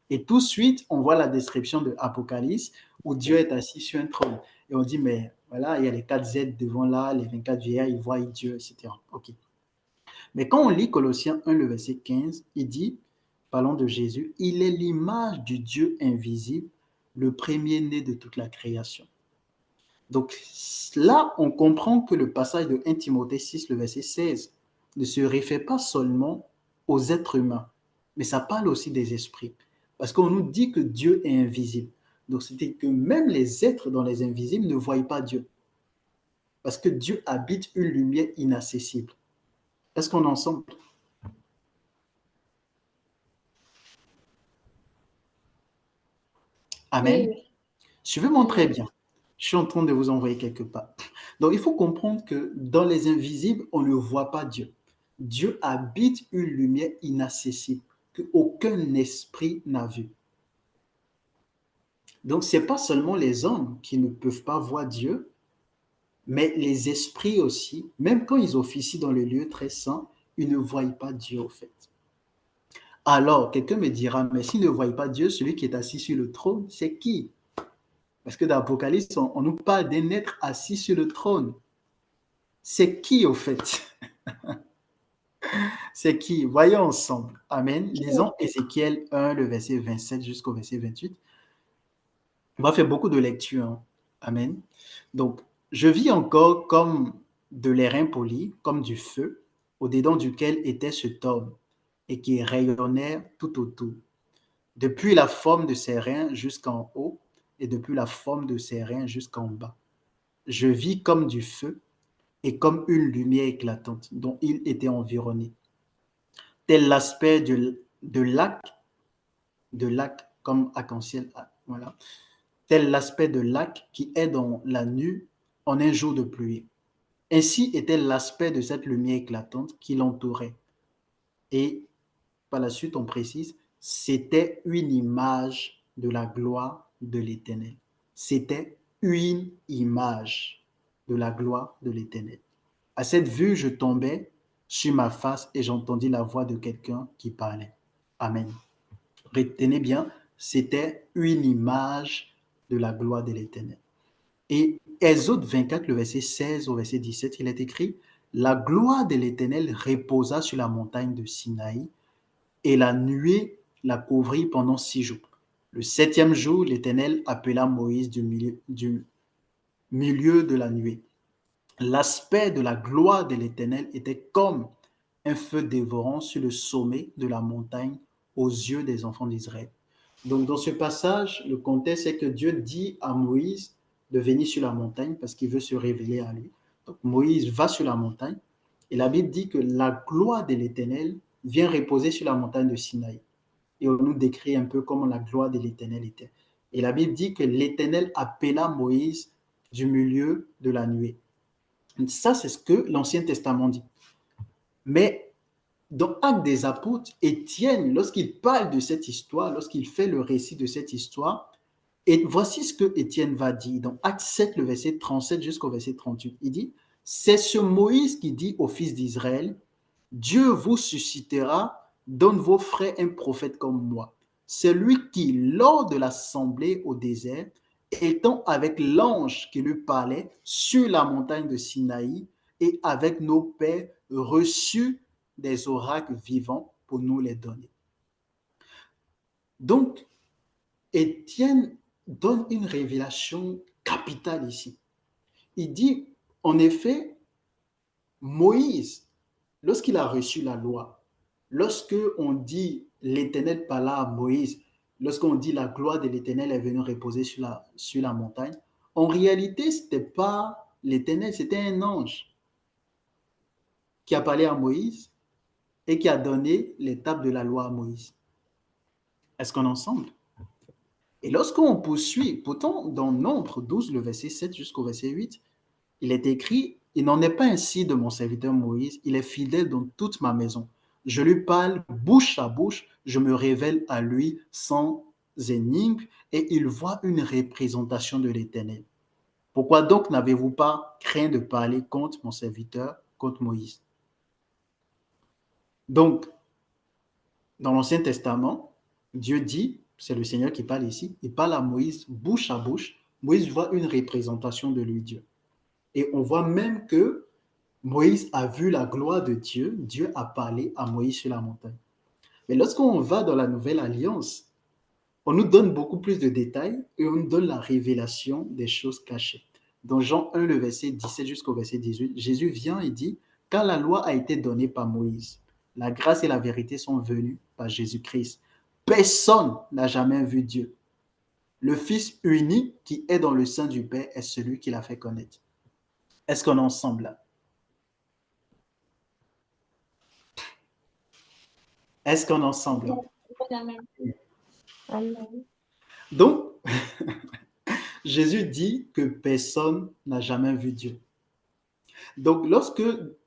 Et tout de suite, on voit la description de Apocalypse où Dieu est assis sur un trône. Et on dit, mais voilà, il y a les 4 Z devant là, les 24 vieillards, ils voient Dieu, etc. OK. Mais quand on lit Colossiens 1, le verset 15, il dit, parlant de Jésus, il est l'image du Dieu invisible, le premier-né de toute la création. Donc là, on comprend que le passage de 1 Timothée 6, le verset 16, ne se réfère pas seulement aux êtres humains, mais ça parle aussi des esprits. Parce qu'on nous dit que Dieu est invisible. Donc c'était que même les êtres dans les invisibles ne voient pas Dieu. Parce que Dieu habite une lumière inaccessible. Est-ce qu'on est ensemble? Amen. Oui. Suivez-moi très bien. Je suis en train de vous envoyer quelque part. Donc, il faut comprendre que dans les invisibles, on ne voit pas Dieu. Dieu habite une lumière inaccessible qu'aucun esprit n'a vue. Donc, ce n'est pas seulement les hommes qui ne peuvent pas voir Dieu, mais les esprits aussi, même quand ils officient dans le lieu très saint, ils ne voient pas Dieu au fait. Alors, quelqu'un me dira, mais s'ils ne voient pas Dieu, celui qui est assis sur le trône, c'est qui? Parce que dans l'Apocalypse, on nous parle d'un être assis sur le trône. C'est qui au fait? C'est qui? Voyons ensemble. Amen. Lisons Ézéchiel 1, le verset 27 jusqu'au verset 28. On va faire beaucoup de lectures. Hein. Amen. Donc, je vis encore comme de l'airain poli, comme du feu, au-dedans duquel était cet homme, et qui rayonnait tout autour. Depuis la forme de ses reins jusqu'en haut, et depuis la forme de ses reins jusqu'en bas. Je vis comme du feu, et comme une lumière éclatante dont il était environné. Tel l'aspect de lac comme arc-en-ciel, voilà. Tel l'aspect de lac qui est dans la nue en un jour de pluie. Ainsi était l'aspect de cette lumière éclatante qui l'entourait. Et par la suite, on précise, c'était une image de la gloire de l'Éternel. C'était une image de la gloire de l'Éternel. À cette vue, je tombais sur ma face et j'entendis la voix de quelqu'un qui parlait. Amen. Retenez bien, c'était une image de la gloire de l'Éternel. Et Exode 24, le verset 16 au verset 17, il est écrit, « La gloire de l'Éternel reposa sur la montagne de Sinaï, et la nuée la couvrit pendant 6 jours. Le 7e jour, l'Éternel appela Moïse du milieu de la nuée. L'aspect de la gloire de l'Éternel était comme un feu dévorant sur le sommet de la montagne aux yeux des enfants d'Israël. » Donc, dans ce passage, le contexte est que Dieu dit à Moïse de venir sur la montagne parce qu'il veut se révéler à lui. Donc, Moïse va sur la montagne et la Bible dit que la gloire de l'Éternel vient reposer sur la montagne de Sinaï. Et on nous décrit un peu comment la gloire de l'Éternel était. Et la Bible dit que l'Éternel appela Moïse du milieu de la nuée. Ça, c'est ce que l'Ancien Testament dit. Mais dans Actes des Apôtres, Étienne, lorsqu'il parle de cette histoire, lorsqu'il fait le récit de cette histoire, et voici ce que Étienne va dire dans Actes 7, le verset 37 jusqu'au verset 38. Il dit, « C'est ce Moïse qui dit aux fils d'Israël, Dieu vous suscitera d'un de vos frères un prophète comme moi. C'est lui qui, lors de l'assemblée au désert, étant avec l'ange qui lui parlait sur la montagne de Sinaï et avec nos pères, reçut des oracles vivants pour nous les donner. » Donc, Étienne donne une révélation capitale ici. Il dit, en effet, Moïse, lorsqu'il a reçu la loi, lorsque on dit l'Éternel parla à Moïse, lorsqu'on dit la gloire de l'Éternel est venue reposer sur la montagne, en réalité, ce n'était pas l'Éternel, c'était un ange qui a parlé à Moïse et qui a donné l'étape de la loi à Moïse. Est-ce qu'on est ensemble? Et lorsqu'on poursuit, pourtant dans Nombre 12, le verset 7 jusqu'au verset 8, il est écrit, « Il n'en est pas ainsi de mon serviteur Moïse, il est fidèle dans toute ma maison. Je lui parle bouche à bouche, je me révèle à lui sans énigme, et il voit une représentation de l'Éternel. Pourquoi donc n'avez-vous pas craint de parler contre mon serviteur, contre Moïse? » Donc, dans l'Ancien Testament, Dieu dit, c'est le Seigneur qui parle ici, il parle à Moïse bouche à bouche. Moïse voit une représentation de lui, Dieu. Et on voit même que Moïse a vu la gloire de Dieu. Dieu a parlé à Moïse sur la montagne. Mais lorsqu'on va dans la Nouvelle Alliance, on nous donne beaucoup plus de détails et on nous donne la révélation des choses cachées. Dans Jean 1, le verset 17 jusqu'au verset 18, Jésus vient et dit, « Quand la loi a été donnée par Moïse, la grâce et la vérité sont venues par Jésus-Christ. Personne n'a jamais vu Dieu. Le Fils unique qui est dans le sein du Père est celui qui l'a fait connaître. » Est-ce qu'on est ensemble là? Est-ce qu'on est ensemble là? Amen. Donc, Jésus dit que personne n'a jamais vu Dieu. Donc, lorsque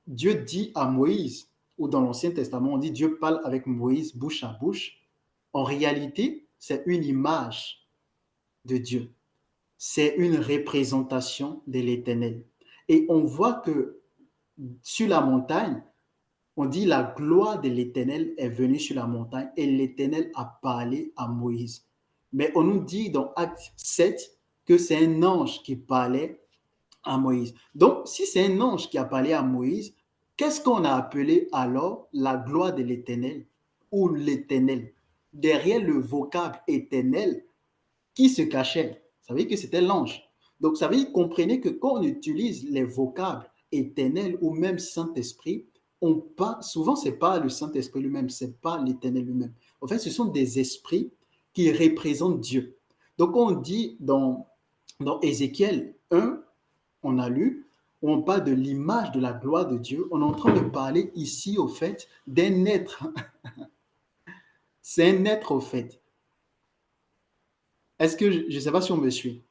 Dieu dit à Moïse, ou dans l'Ancien Testament, on dit Dieu parle avec Moïse bouche à bouche, en réalité, c'est une image de Dieu. C'est une représentation de l'Éternel. Et on voit que sur la montagne, on dit la gloire de l'Éternel est venue sur la montagne et l'Éternel a parlé à Moïse. Mais on nous dit dans Acte 7 que c'est un ange qui parlait à Moïse. Donc, si c'est un ange qui a parlé à Moïse, qu'est-ce qu'on a appelé alors la gloire de l'Éternel ou l'Éternel? Derrière le vocable éternel, qui se cachait? Ça veut dire que c'était l'ange. Donc, ça veut dire, comprenez que quand on utilise les vocables éternel ou même Saint-Esprit, souvent, ce n'est pas le Saint-Esprit lui-même, ce n'est pas l'Éternel lui-même. En fait, ce sont des esprits qui représentent Dieu. Donc, on dit dans Ézéchiel 1, on a lu, où on parle de l'image de la gloire de Dieu. On est en train de parler ici, au fait, d'un être. C'est un être, au fait. Est-ce que, je ne sais pas si on me suit.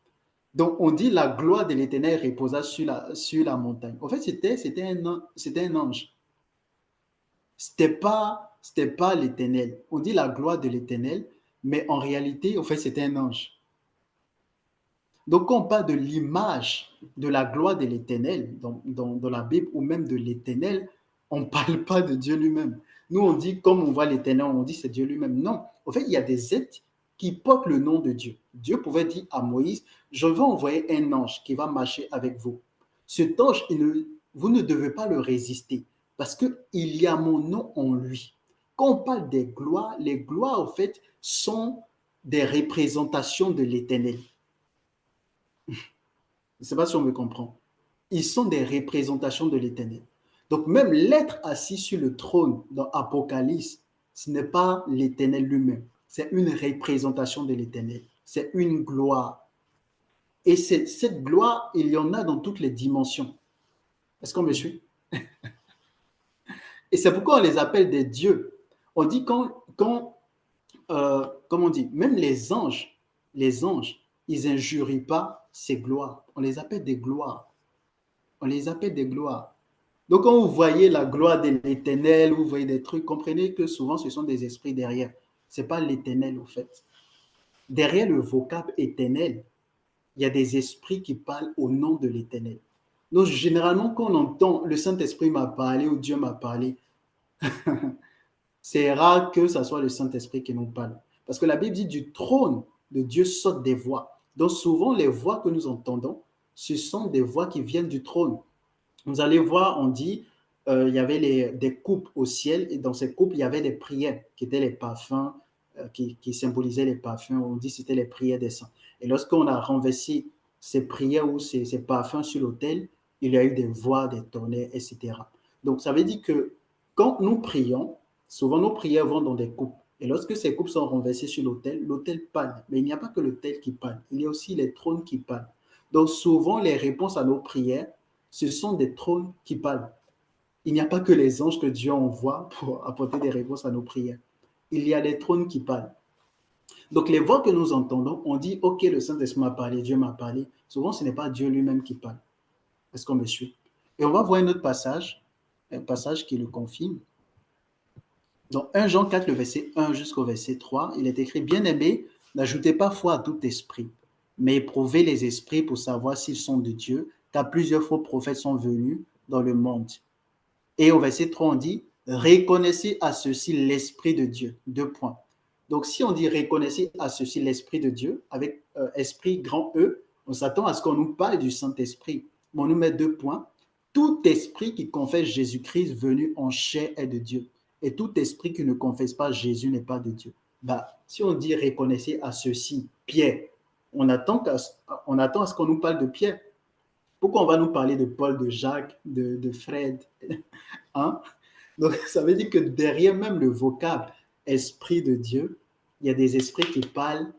Donc, on dit la gloire de l'Éternel reposa sur la montagne. En fait, c'était un ange. C'était pas l'Éternel. On dit la gloire de l'Éternel, mais en réalité, en fait, c'était un ange. Donc, quand on parle de l'image de la gloire de l'Éternel dans la Bible ou même de l'Éternel, on ne parle pas de Dieu lui-même. Nous, on dit, comme on voit l'Éternel, on dit c'est Dieu lui-même. Non. En fait, il y a des êtres qui portent le nom de Dieu. Dieu pouvait dire à Moïse, je vais envoyer un ange qui va marcher avec vous. Cet ange, vous ne devez pas le résister parce qu'il y a mon nom en lui. Quand on parle des gloires, les gloires, en fait, sont des représentations de l'Éternel. Je ne sais pas si on me comprend. Ils sont des représentations de l'Éternel. Donc même l'être assis sur le trône dans Apocalypse, ce n'est pas l'Éternel lui-même. C'est une représentation de l'Éternel. C'est une gloire. Et cette gloire, il y en a dans toutes les dimensions. Est-ce qu'on me suit? Et c'est pourquoi on les appelle des dieux. On dit comment on dit, même les anges, ils n'injurient pas ces gloires. On les appelle des gloires. On les appelle des gloires. Donc, quand vous voyez la gloire de l'Éternel, vous voyez des trucs, comprenez que souvent, ce sont des esprits derrière. Ce n'est pas l'Éternel, au fait. Derrière le vocable éternel, il y a des esprits qui parlent au nom de l'Éternel. Donc, généralement, quand on entend le Saint-Esprit m'a parlé ou Dieu m'a parlé, c'est rare que ce soit le Saint-Esprit qui nous parle. Parce que la Bible dit du trône de Dieu sortent des voix. Donc, souvent, les voix que nous entendons, ce sont des voix qui viennent du trône. Vous allez voir, on dit, il y avait des coupes au ciel, et dans ces coupes, il y avait des prières, qui étaient les parfums, qui symbolisaient les parfums. On dit que c'était les prières des saints. Et lorsqu'on a renversé ces prières ou ces parfums sur l'autel, il y a eu des voix, des tonnerres, etc. Donc, ça veut dire que quand nous prions, souvent nos prières vont dans des coupes. Et lorsque ces coupes sont renversées sur l'autel, l'autel parle. Mais il n'y a pas que l'autel qui parle, il y a aussi les trônes qui parlent. Donc, souvent, les réponses à nos prières, ce sont des trônes qui parlent. Il n'y a pas que les anges que Dieu envoie pour apporter des réponses à nos prières. Il y a des trônes qui parlent. Donc, les voix que nous entendons, on dit, OK, le Saint-Esprit m'a parlé, Dieu m'a parlé. Souvent, ce n'est pas Dieu lui-même qui parle. Est-ce qu'on me suit? Et on va voir un autre passage, un passage qui le confirme. Dans 1 Jean 4, le verset 1 jusqu'au verset 3, il est écrit, bien-aimés, n'ajoutez pas foi à tout esprit, mais éprouvez les esprits pour savoir s'ils sont de Dieu, car plusieurs faux prophètes sont venus dans le monde. Et au verset 3, on dit, reconnaissez à ceci l'Esprit de Dieu. 2 points. Donc, si on dit reconnaissez à ceci l'Esprit de Dieu, avec esprit grand E, on s'attend à ce qu'on nous parle du Saint-Esprit. Mais on nous met 2 points. Tout esprit qui confesse Jésus-Christ venu en chair est de Dieu. Et tout esprit qui ne confesse pas Jésus n'est pas de Dieu. Si on dit reconnaissez à ceci, Pierre, on attend à ce qu'on nous parle de Pierre. Pourquoi on va nous parler de Paul, de Jacques, de Fred? Hein? Donc, ça veut dire que derrière même le vocable esprit de Dieu, il y a des esprits qui parlent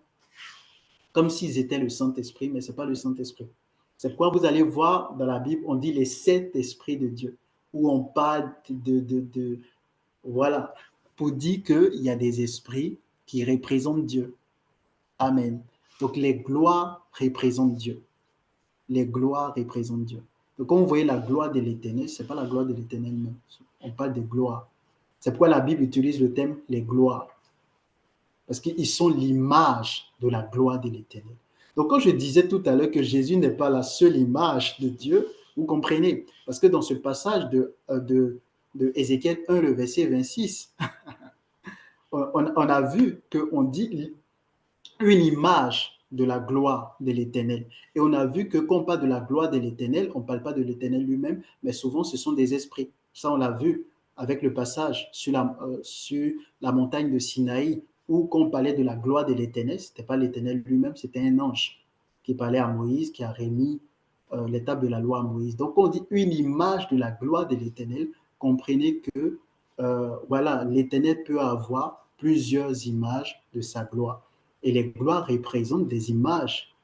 comme s'ils étaient le Saint-Esprit, mais ce n'est pas le Saint-Esprit. C'est pourquoi vous allez voir dans la Bible, on dit les 7 esprits de Dieu, où on parle voilà, pour dire qu'il y a des esprits qui représentent Dieu. Amen. Donc, les gloires représentent Dieu. Les gloires représentent Dieu. Donc, quand vous voyez la gloire de l'Éternel, ce n'est pas la gloire de l'Éternel même. On parle de gloire. C'est pourquoi la Bible utilise le terme les gloires. Parce qu'ils sont l'image de la gloire de l'Éternel. Donc, quand je disais tout à l'heure que Jésus n'est pas la seule image de Dieu, vous comprenez. Parce que dans ce passage de Ézéchiel 1, le verset 26, on a vu qu'on dit une image de la gloire de l'Éternel. Et on a vu que quand on parle de la gloire de l'Éternel, on ne parle pas de l'Éternel lui-même, mais souvent ce sont des esprits. Ça, on l'a vu avec le passage sur la montagne de Sinaï, où quand on parlait de la gloire de l'Éternel, ce n'était pas l'Éternel lui-même, c'était un ange qui parlait à Moïse, qui a remis l'étape de la loi à Moïse. Donc, on dit une image de la gloire de l'Éternel. Comprenez que voilà, l'Éternel peut avoir plusieurs images de sa gloire. Et les gloires représentent des images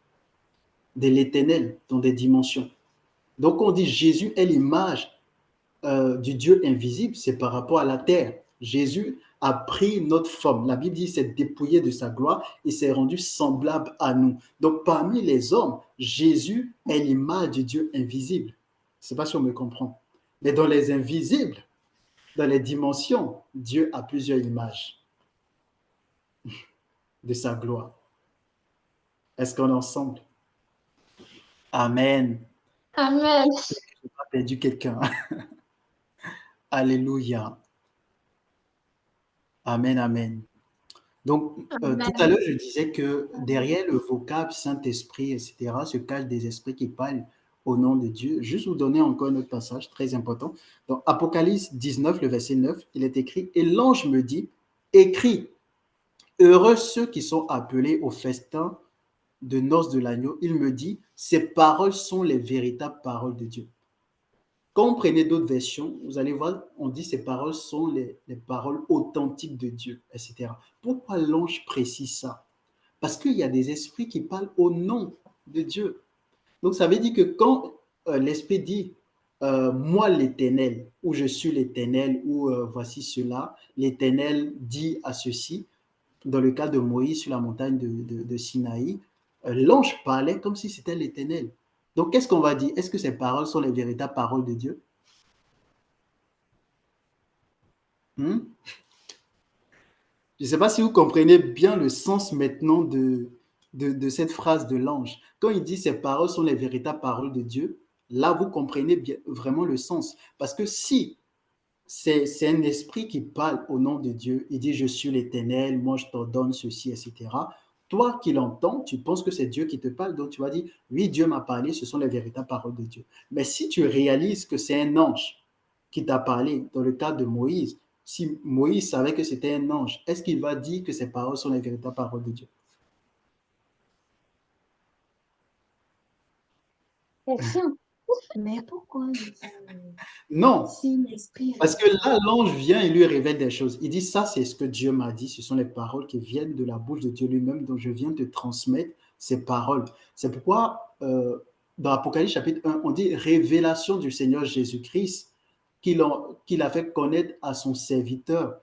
de l'Éternel dans des dimensions. Donc, on dit Jésus est l'image du Dieu invisible, c'est par rapport à la terre. Jésus a pris notre forme. La Bible dit s'est dépouillé de sa gloire et s'est rendu semblable à nous. Donc, parmi les hommes, Jésus est l'image du Dieu invisible. Je ne sais pas si on me comprend. Mais dans les invisibles, dans les dimensions, Dieu a plusieurs images de sa gloire. Est-ce qu'on est ensemble? Amen. Amen. Je n'ai pas perdu quelqu'un. Alléluia. Amen, amen. Donc, tout à Amen. l'heure, je disais que derrière le vocable Saint-Esprit, etc., se cachent des esprits qui parlent au nom de Dieu. Juste vous donner encore un autre passage très important. Dans Apocalypse 19, le verset 9, il est écrit « Et l'ange me dit, écris, heureux ceux qui sont appelés au festin de noces de l'agneau. » Il me dit « Ces paroles sont les véritables paroles de Dieu. » Quand vous prenez d'autres versions, vous allez voir, on dit ces paroles sont les paroles authentiques de Dieu, etc. Pourquoi l'ange précise ça? Parce qu'il y a des esprits qui parlent au nom de Dieu. Donc, ça veut dire que quand l'esprit dit moi l'Éternel, ou je suis l'Éternel, ou voici cela, l'Éternel dit à ceci, dans le cas de Moïse sur la montagne de Sinaï, l'ange parlait comme si c'était l'Éternel. Donc, qu'est-ce qu'on va dire? Est-ce que ces paroles sont les véritables paroles de Dieu? Hmm? Je ne sais pas si vous comprenez bien le sens maintenant de cette phrase de l'ange. Quand il dit ces paroles sont les véritables paroles de Dieu, là, vous comprenez bien, vraiment le sens. Parce que si c'est un esprit qui parle au nom de Dieu, il dit je suis l'Éternel, moi je t'ordonne ceci, etc. Toi qui l'entends, tu penses que c'est Dieu qui te parle, donc tu vas dire oui, Dieu m'a parlé, ce sont les véritables paroles de Dieu. Mais si tu réalises que c'est un ange qui t'a parlé, dans le cas de Moïse, si Moïse savait que c'était un ange, est-ce qu'il va dire que ces paroles sont les véritables paroles de Dieu? Question. Mais pourquoi Non, si l'esprit parce que là, l'ange vient et lui révèle des choses. Il dit, ça, c'est ce que Dieu m'a dit. Ce sont les paroles qui viennent de la bouche de Dieu lui-même, dont je viens te transmettre ces paroles. C'est pourquoi, dans Apocalypse chapitre 1, on dit révélation du Seigneur Jésus-Christ qu'il a fait connaître à son serviteur,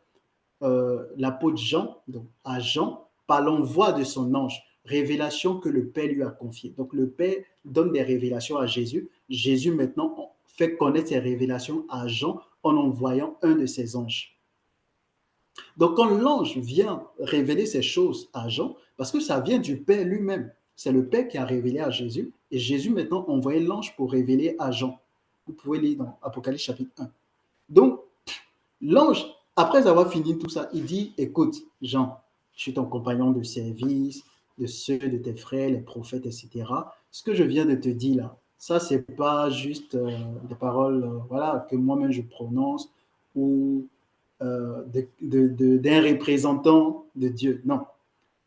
l'apôtre Jean, donc à Jean, par l'envoi de son ange. Révélation que le Père lui a confiée. Donc, le Père donne des révélations à Jésus. Jésus, maintenant, fait connaître ces révélations à Jean en envoyant un de ses anges. Donc, quand l'ange vient révéler ces choses à Jean, parce que ça vient du Père lui-même, c'est le Père qui a révélé à Jésus, et Jésus maintenant envoyé l'ange pour révéler à Jean. Vous pouvez lire dans Apocalypse chapitre 1. Donc, l'ange, après avoir fini tout ça, il dit, écoute, Jean, je suis ton compagnon de service, de ceux de tes frères, les prophètes, etc. Ce que je viens de te dire là, ça, c'est pas juste des paroles voilà, que moi-même je prononce ou d'un représentant de Dieu. Non,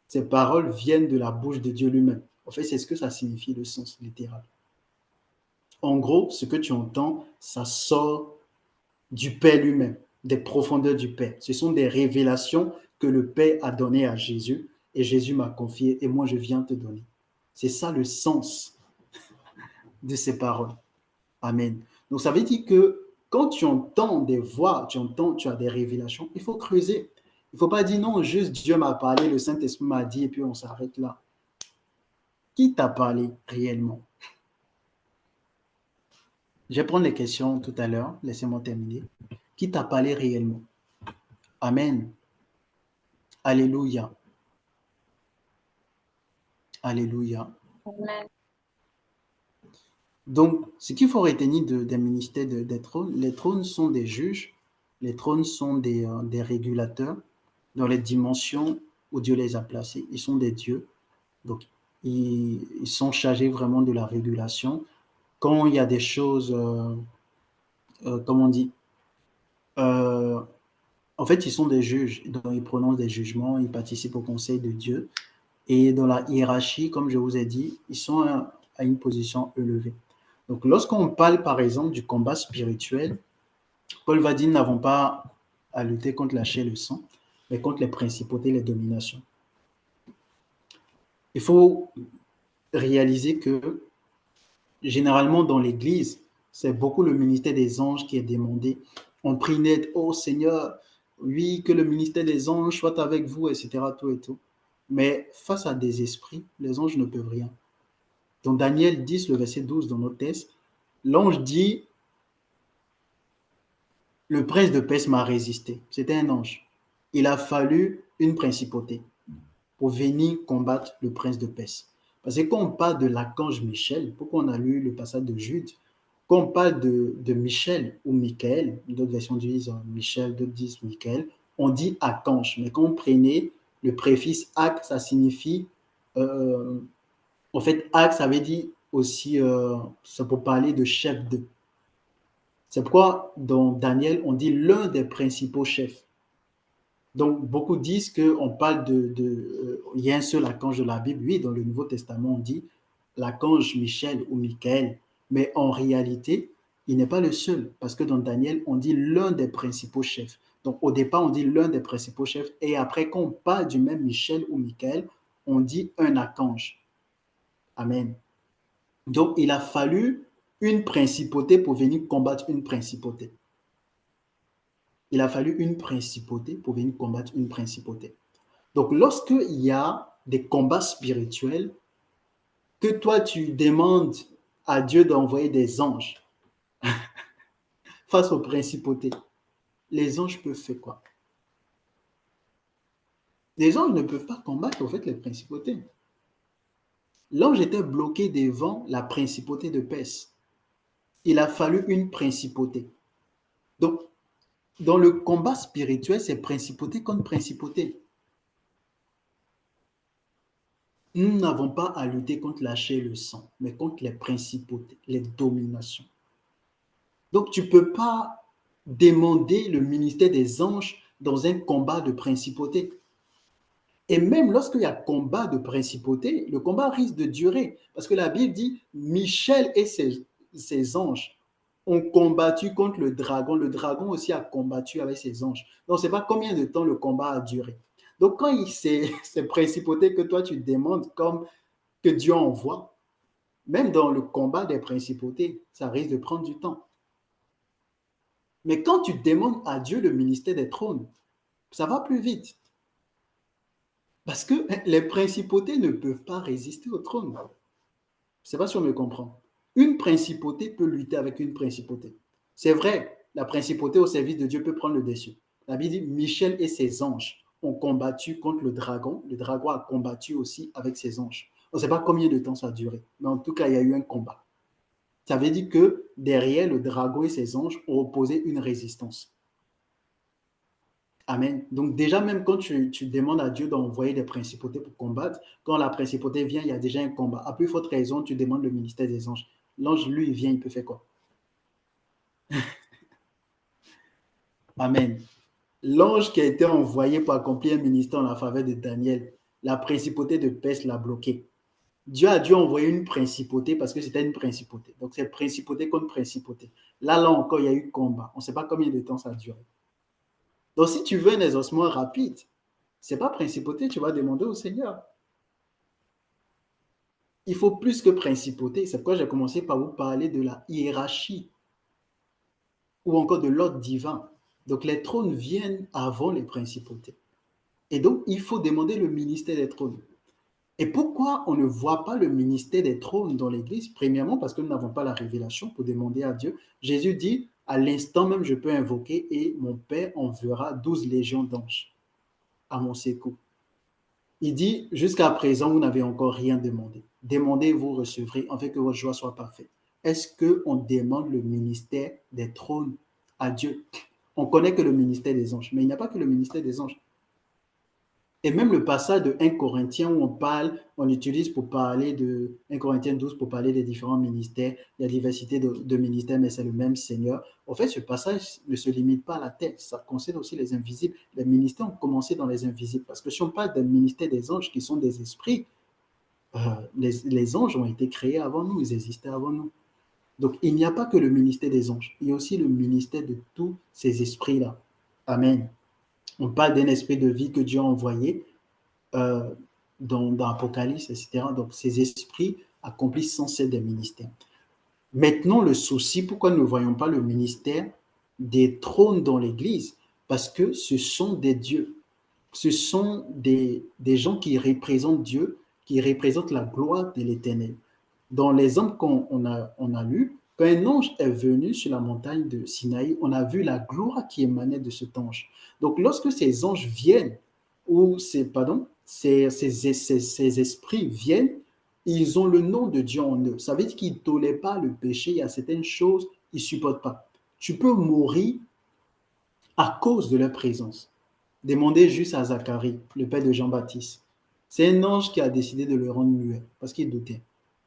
ces paroles viennent de la bouche de Dieu lui-même. En fait, c'est ce que ça signifie, le sens littéral. En gros, ce que tu entends, ça sort du Père lui-même, des profondeurs du Père. Ce sont des révélations que le Père a données à Jésus et Jésus m'a confié et moi je viens te donner. C'est ça le sens de ces paroles. Amen. Donc ça veut dire que quand tu entends des voix, tu as des révélations, il faut creuser. Il ne faut pas dire non, juste Dieu m'a parlé, le Saint-Esprit m'a dit et puis on s'arrête là. Qui t'a parlé réellement? Je vais prendre les questions tout à l'heure, laissez-moi terminer. Qui t'a parlé réellement? Amen. Alléluia. Alléluia. Amen. Donc, ce qu'il faut retenir des ministères des trônes, les trônes sont des juges, les trônes sont des régulateurs dans les dimensions où Dieu les a placés. Ils sont des dieux. Donc, ils sont chargés vraiment de la régulation. Quand il y a des choses, comment on dit, euh, en fait, ils sont des juges, donc ils prononcent des jugements, ils participent au conseil de Dieu. Et dans la hiérarchie, comme je vous ai dit, ils sont à une position élevée. Donc, lorsqu'on parle, par exemple, du combat spirituel, Paul va dire, nous n'avons pas à lutter contre la chair et le sang, mais contre les principautés et les dominations. Il faut réaliser que, généralement, dans l'Église, c'est beaucoup le ministère des anges qui est demandé. On prie net, oh Seigneur, oui, que le ministère des anges soit avec vous, etc., tout et tout. Mais face à des esprits, les anges ne peuvent rien. Dans Daniel 10, le verset 12, dans notre texte, l'ange dit, le prince de Perse m'a résisté. C'était un ange. Il a fallu une principauté pour venir combattre le prince de Perse. Parce que quand on parle de l'archange Michel, pourquoi on a lu le passage de Jude, quand on parle de Michel ou Michael, d'autres versions disent Michel, d'autres disent Michael, on dit archange. Mais quand on prenait le préfixe ac, ça signifie, en fait, ac, ça veut dire aussi, c'est pour parler de chef de. C'est pourquoi dans Daniel, on dit l'un des principaux chefs. Donc, beaucoup disent qu'on parle il y a un seul archange de la Bible. Oui, dans le Nouveau Testament, on dit l'archange Michel ou Michael. Mais en réalité, il n'est pas le seul. Parce que dans Daniel, on dit l'un des principaux chefs. Donc, au départ, on dit l'un des principaux chefs. Et après, quand on parle du même Michel ou Michael, on dit un archange. Amen. Donc, il a fallu une principauté pour venir combattre une principauté. Il a fallu une principauté pour venir combattre une principauté. Donc, lorsqu'il y a des combats spirituels, que toi, tu demandes à Dieu d'envoyer des anges face aux principautés, les anges peuvent faire quoi? Les anges ne peuvent pas combattre, en fait, les principautés. L'ange était bloqué devant la principauté de Perse. Il a fallu une principauté. Donc, dans le combat spirituel, c'est principauté contre principauté. Nous n'avons pas à lutter contre la chair et le sang, mais contre les principautés, les dominations. Donc, tu ne peux pas demander le ministère des anges dans un combat de principauté. Et même lorsqu'il y a combat de principauté, le combat risque de durer. Parce que la Bible dit, Michel et ses anges ont combattu contre le dragon. Le dragon aussi a combattu avec ses anges. Donc, on ne sait pas combien de temps le combat a duré. Donc, quand c'est ces principautés que toi, tu demandes comme que Dieu envoie, même dans le combat des principautés, ça risque de prendre du temps. Mais quand tu demandes à Dieu le ministère des trônes, ça va plus vite. Parce que les principautés ne peuvent pas résister au trône. Je ne sais pas si on me comprend. Une principauté peut lutter avec une principauté. C'est vrai, la principauté au service de Dieu peut prendre le dessus. La Bible dit, Michel et ses anges ont combattu contre le dragon. Le dragon a combattu aussi avec ses anges. On ne sait pas combien de temps ça a duré, mais en tout cas, il y a eu un combat. Ça veut dire que derrière le dragon et ses anges ont opposé une résistance. Amen. Donc déjà, même quand tu demandes à Dieu d'envoyer des principautés pour combattre, quand la principauté vient, il y a déjà un combat. À plus forte raison, tu demandes le ministère des anges. L'ange, lui, il vient, il peut faire quoi? Amen. L'ange qui a été envoyé pour accomplir un ministère en la faveur de Daniel, la principauté de Perse l'a bloqué. Dieu a dû envoyer une principauté parce que c'était une principauté. Donc c'est principauté contre principauté. Là encore, il y a eu combat. On ne sait pas combien de temps ça a duré. Donc si tu veux un exaucement rapide, ce n'est pas principauté, tu vas demander au Seigneur. Il faut plus que principauté. C'est pourquoi j'ai commencé par vous parler de la hiérarchie ou encore de l'ordre divin. Donc les trônes viennent avant les principautés. Et donc, il faut demander le ministère des trônes. Et pourquoi on ne voit pas le ministère des trônes dans l'Église? Premièrement, parce que nous n'avons pas la révélation pour demander à Dieu. Jésus dit, à l'instant même, je peux invoquer et mon Père enverra 12 légions d'anges à mon secours. Il dit, jusqu'à présent, vous n'avez encore rien demandé. Demandez, vous recevrez, afin que votre joie soit parfaite. Est-ce qu'on demande le ministère des trônes à Dieu? On connaît que le ministère des anges, mais il n'y a pas que le ministère des anges. Et même le passage de 1 Corinthiens où on utilise pour parler de 1 Corinthiens 12 pour parler des différents ministères, il y a diversité de ministères, mais c'est le même Seigneur. En fait, ce passage ne se limite pas à la tête, ça concerne aussi les invisibles. Les ministères ont commencé dans les invisibles, parce que si on parle d'un ministère des anges qui sont des esprits, les anges ont été créés avant nous, ils existaient avant nous. Donc, il n'y a pas que le ministère des anges, il y a aussi le ministère de tous ces esprits-là. Amen. On parle d'un esprit de vie que Dieu a envoyé dans l'Apocalypse, etc. Donc, ces esprits accomplissent sans cesse des ministères. Maintenant, le souci, pourquoi nous ne voyons pas le ministère des trônes dans l'Église? parce que ce sont des dieux. Ce sont des gens qui représentent Dieu, qui représentent la gloire de l'Éternel. Dans l'exemple on a lu, quand un ange est venu sur la montagne de Sinaï, on a vu la gloire qui émanait de cet ange. Donc, lorsque ces anges viennent, ou ces esprits viennent, ils ont le nom de Dieu en eux. Ça veut dire qu'ils ne tolèrent pas le péché. Il y a certaines choses qu'ils ne supportent pas. Tu peux mourir à cause de leur présence. Demandez juste à Zacharie, le père de Jean-Baptiste. C'est un ange qui a décidé de le rendre muet parce qu'il doutait.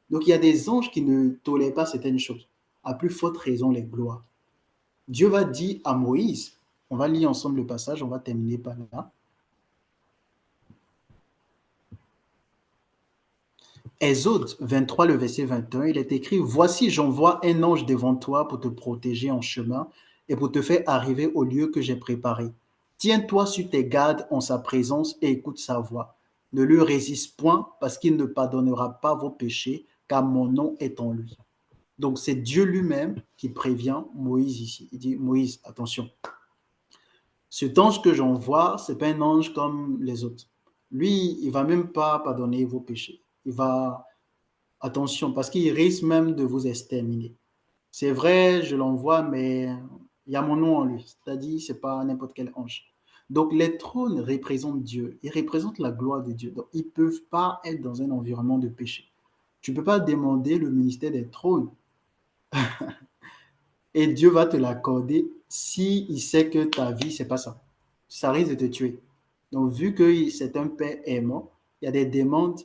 Donc, il y a des anges qui ne tolèrent pas certaines choses. À plus forte raison, les gloires. Dieu va dire à Moïse, on va lire ensemble le passage, on va terminer par là. Exode 23, le verset 21, il est écrit, « Voici, j'envoie un ange devant toi pour te protéger en chemin et pour te faire arriver au lieu que j'ai préparé. Tiens-toi sur tes gardes en sa présence et écoute sa voix. Ne lui résiste point parce qu'il ne pardonnera pas vos péchés, car mon nom est en lui. » Donc, c'est Dieu lui-même qui prévient Moïse ici. Il dit, Moïse, attention, cet ange que j'envoie, ce n'est pas un ange comme les autres. Lui, il ne va même pas pardonner vos péchés. Il va, attention, parce qu'il risque même de vous exterminer. C'est vrai, je l'envoie, mais il y a mon nom en lui. C'est-à-dire, ce n'est pas n'importe quel ange. Donc, les trônes représentent Dieu. Ils représentent la gloire de Dieu. Donc, ils ne peuvent pas être dans un environnement de péché. Tu ne peux pas demander le ministère des trônes et Dieu va te l'accorder si il sait que ta vie, c'est pas ça. Ça risque de te tuer. Donc, vu que c'est un père aimant, il y a des demandes,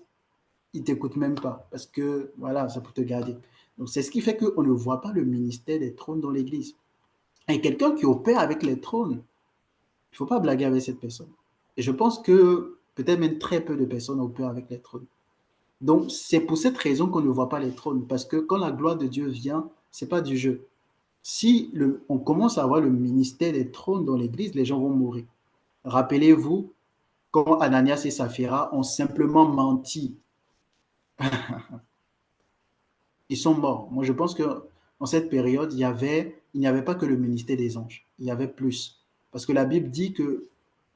il ne t'écoute même pas parce que, voilà, c'est pour te garder. Donc, c'est ce qui fait qu'on ne voit pas le ministère des trônes dans l'Église. Et quelqu'un qui opère avec les trônes, il ne faut pas blaguer avec cette personne. Et je pense que peut-être même très peu de personnes opèrent avec les trônes. Donc, c'est pour cette raison qu'on ne voit pas les trônes, parce que quand la gloire de Dieu vient, ce n'est pas du jeu. Si on commence à avoir le ministère des trônes dans l'Église, les gens vont mourir. Rappelez-vous, quand Ananias et Saphira ont simplement menti, ils sont morts. Moi, je pense qu'en cette période, il n'y avait pas que le ministère des anges, il y avait plus. Parce que la Bible dit que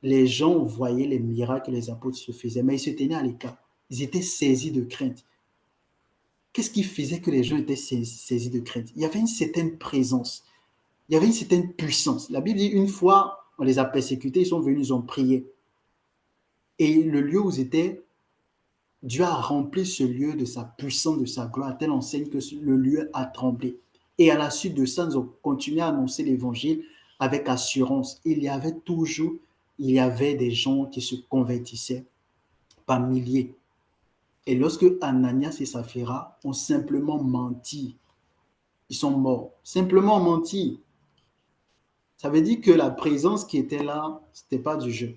les gens voyaient les miracles que les apôtres se faisaient, mais ils se tenaient à l'écart. Ils étaient saisis de crainte. Qu'est-ce qui faisait que les gens étaient saisis de crainte? Il y avait une certaine présence. Il y avait une certaine puissance. La Bible dit une fois, on les a persécutés, ils sont venus, ils ont prié. Et le lieu où ils étaient, Dieu a rempli ce lieu de sa puissance, de sa gloire, à telle enseigne que le lieu a tremblé. Et à la suite de ça, nous avons continué à annoncer l'évangile avec assurance. Il y avait des gens qui se convertissaient par milliers. Et lorsque Ananias et Saphira ont simplement menti, ils sont morts. Simplement menti. Ça veut dire que la présence qui était là, ce n'était pas du jeu.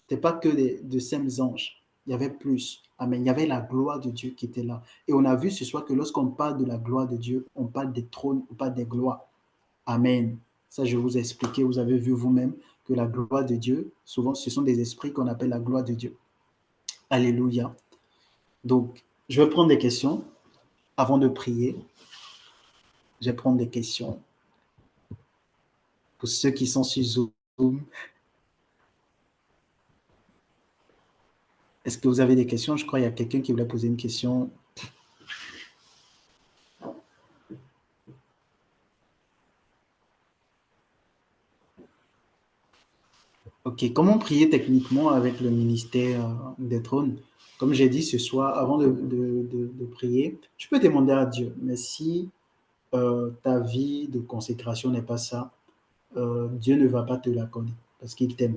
Ce n'était pas que de simples anges. Il y avait plus. Amen. Il y avait la gloire de Dieu qui était là. Et on a vu ce soir que lorsqu'on parle de la gloire de Dieu, on parle des trônes, on parle des gloires. Amen. Ça, je vous ai expliqué, vous avez vu vous-même que la gloire de Dieu, souvent, ce sont des esprits qu'on appelle la gloire de Dieu. Alléluia. Donc, je vais prendre des questions avant de prier. Je vais prendre des questions pour ceux qui sont sur Zoom. Est-ce que vous avez des questions? Je crois qu'il y a quelqu'un qui voulait poser une question. Ok, comment prier techniquement avec le ministère des trônes? Comme j'ai dit ce soir, avant de prier, tu peux demander à Dieu, mais si ta vie de consécration n'est pas ça, Dieu ne va pas te l'accorder parce qu'il t'aime.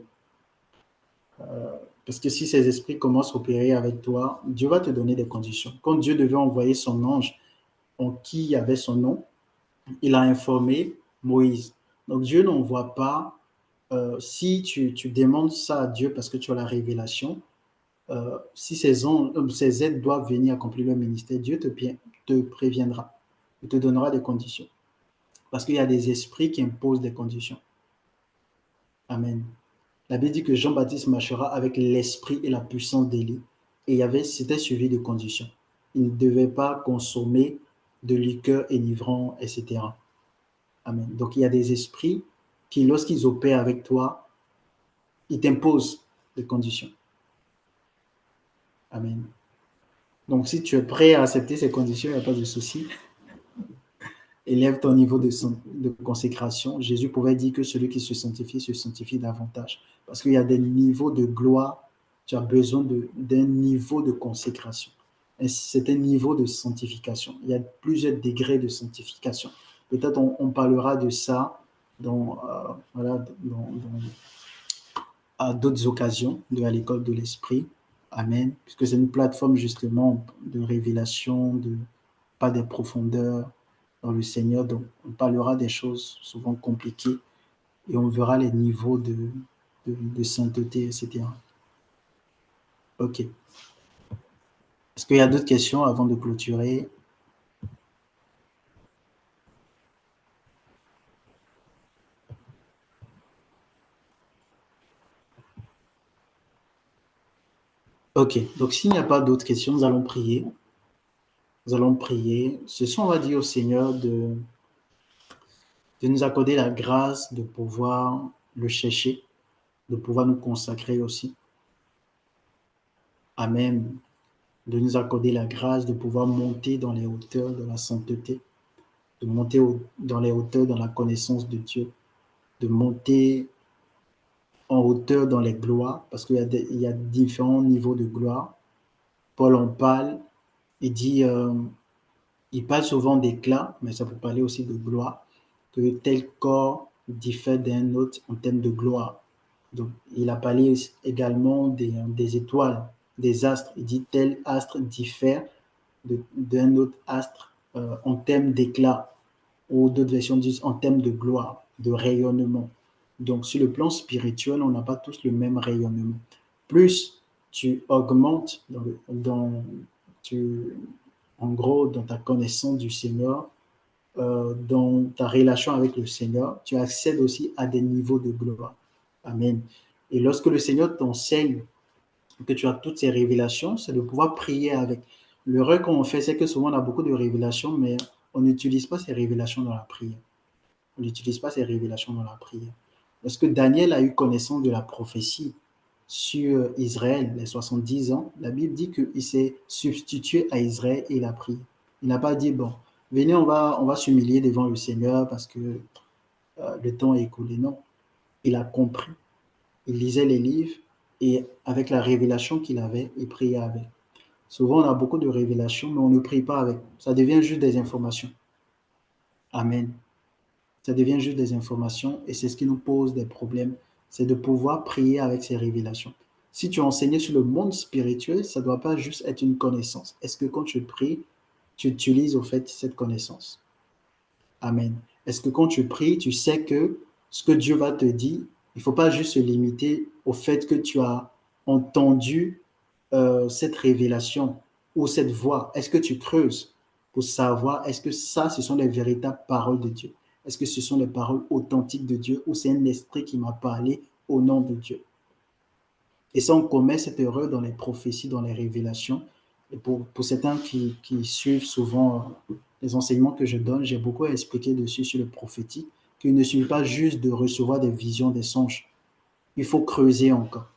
Parce que si ces esprits commencent à opérer avec toi, Dieu va te donner des conditions. Quand Dieu devait envoyer son ange en qui il y avait son nom, il a informé Moïse. Donc Dieu n'envoie pas, si tu demandes ça à Dieu parce que tu as la révélation, si ces aides doivent venir accomplir leur ministère, Dieu te préviendra, il te donnera des conditions. Parce qu'il y a des esprits qui imposent des conditions. Amen. La Bible dit que Jean-Baptiste marchera avec l'esprit et la puissance d'Élie. Et c'était suivi de conditions. Il ne devait pas consommer de liqueur enivrant, etc. Amen. Donc, il y a des esprits qui, lorsqu'ils opèrent avec toi, il t'impose des conditions. Amen. Donc, si tu es prêt à accepter ces conditions, il n'y a pas de souci. Élève ton niveau de consécration. Jésus pouvait dire que celui qui se sanctifie davantage. Parce qu'il y a des niveaux de gloire. Tu as besoin d'un niveau de consécration. C'est un niveau de sanctification. Il y a plusieurs degrés de sanctification. Peut-être on parlera de ça à d'autres occasions à l'école de l'esprit. Amen. Puisque c'est une plateforme justement de révélation, pas des profondeurs dans le Seigneur. Donc, on parlera des choses souvent compliquées et on verra les niveaux de sainteté, etc. OK. Est-ce qu'il y a d'autres questions avant de clôturer? OK. Donc, s'il n'y a pas d'autres questions, nous allons prier. Nous allons prier. Ce soir, on va dire au Seigneur de nous accorder la grâce de pouvoir le chercher, de pouvoir nous consacrer aussi. Amen. De nous accorder la grâce de pouvoir monter dans les hauteurs de la sainteté, de monter dans les hauteurs dans la connaissance de Dieu, de monter en hauteur dans les gloires, parce qu'il y a différents niveaux de gloire. Paul en parle, il dit, il parle souvent d'éclat, mais ça peut parler aussi de gloire, que tel corps diffère d'un autre en termes de gloire. Donc, il a parlé également des étoiles, des astres. Il dit tel astre diffère d'un autre astre en termes d'éclat, ou d'autres versions disent en termes de gloire, de rayonnement. Donc, sur le plan spirituel, on n'a pas tous le même rayonnement. Plus tu augmentes en gros, dans ta connaissance du Seigneur, dans ta relation avec le Seigneur, tu accèdes aussi à des niveaux de gloire. Amen. Et lorsque le Seigneur t'enseigne que tu as toutes ces révélations, c'est de pouvoir prier avec. L'erreur qu'on fait, c'est que souvent on a beaucoup de révélations, mais on n'utilise pas ces révélations dans la prière. On n'utilise pas ces révélations dans la prière. Lorsque Daniel a eu connaissance de la prophétie sur Israël, les 70 ans, la Bible dit qu'il s'est substitué à Israël et il a prié. Il n'a pas dit, bon, venez, on va s'humilier devant le Seigneur parce que le temps est écoulé. Non, il a compris. Il lisait les livres et avec la révélation qu'il avait, il priait avec. Souvent, on a beaucoup de révélations, mais on ne prie pas avec. Ça devient juste des informations. Amen. Ça devient juste des informations et c'est ce qui nous pose des problèmes. C'est de pouvoir prier avec ces révélations. Si tu enseignes sur le monde spirituel, ça ne doit pas juste être une connaissance. Est-ce que quand tu pries, tu utilises au fait cette connaissance? Amen. Est-ce que quand tu pries, tu sais que ce que Dieu va te dire, il ne faut pas juste se limiter au fait que tu as entendu cette révélation ou cette voix. Est-ce que tu creuses pour savoir, est-ce que ça, ce sont les véritables paroles de Dieu? Est-ce que ce sont les paroles authentiques de Dieu ou c'est un esprit qui m'a parlé au nom de Dieu? Et ça, on commet cette erreur dans les prophéties, dans les révélations. Et pour certains qui suivent souvent les enseignements que je donne, j'ai beaucoup à expliquer dessus sur le prophétique, qu'il ne suffit pas juste de recevoir des visions, des songes. Il faut creuser encore.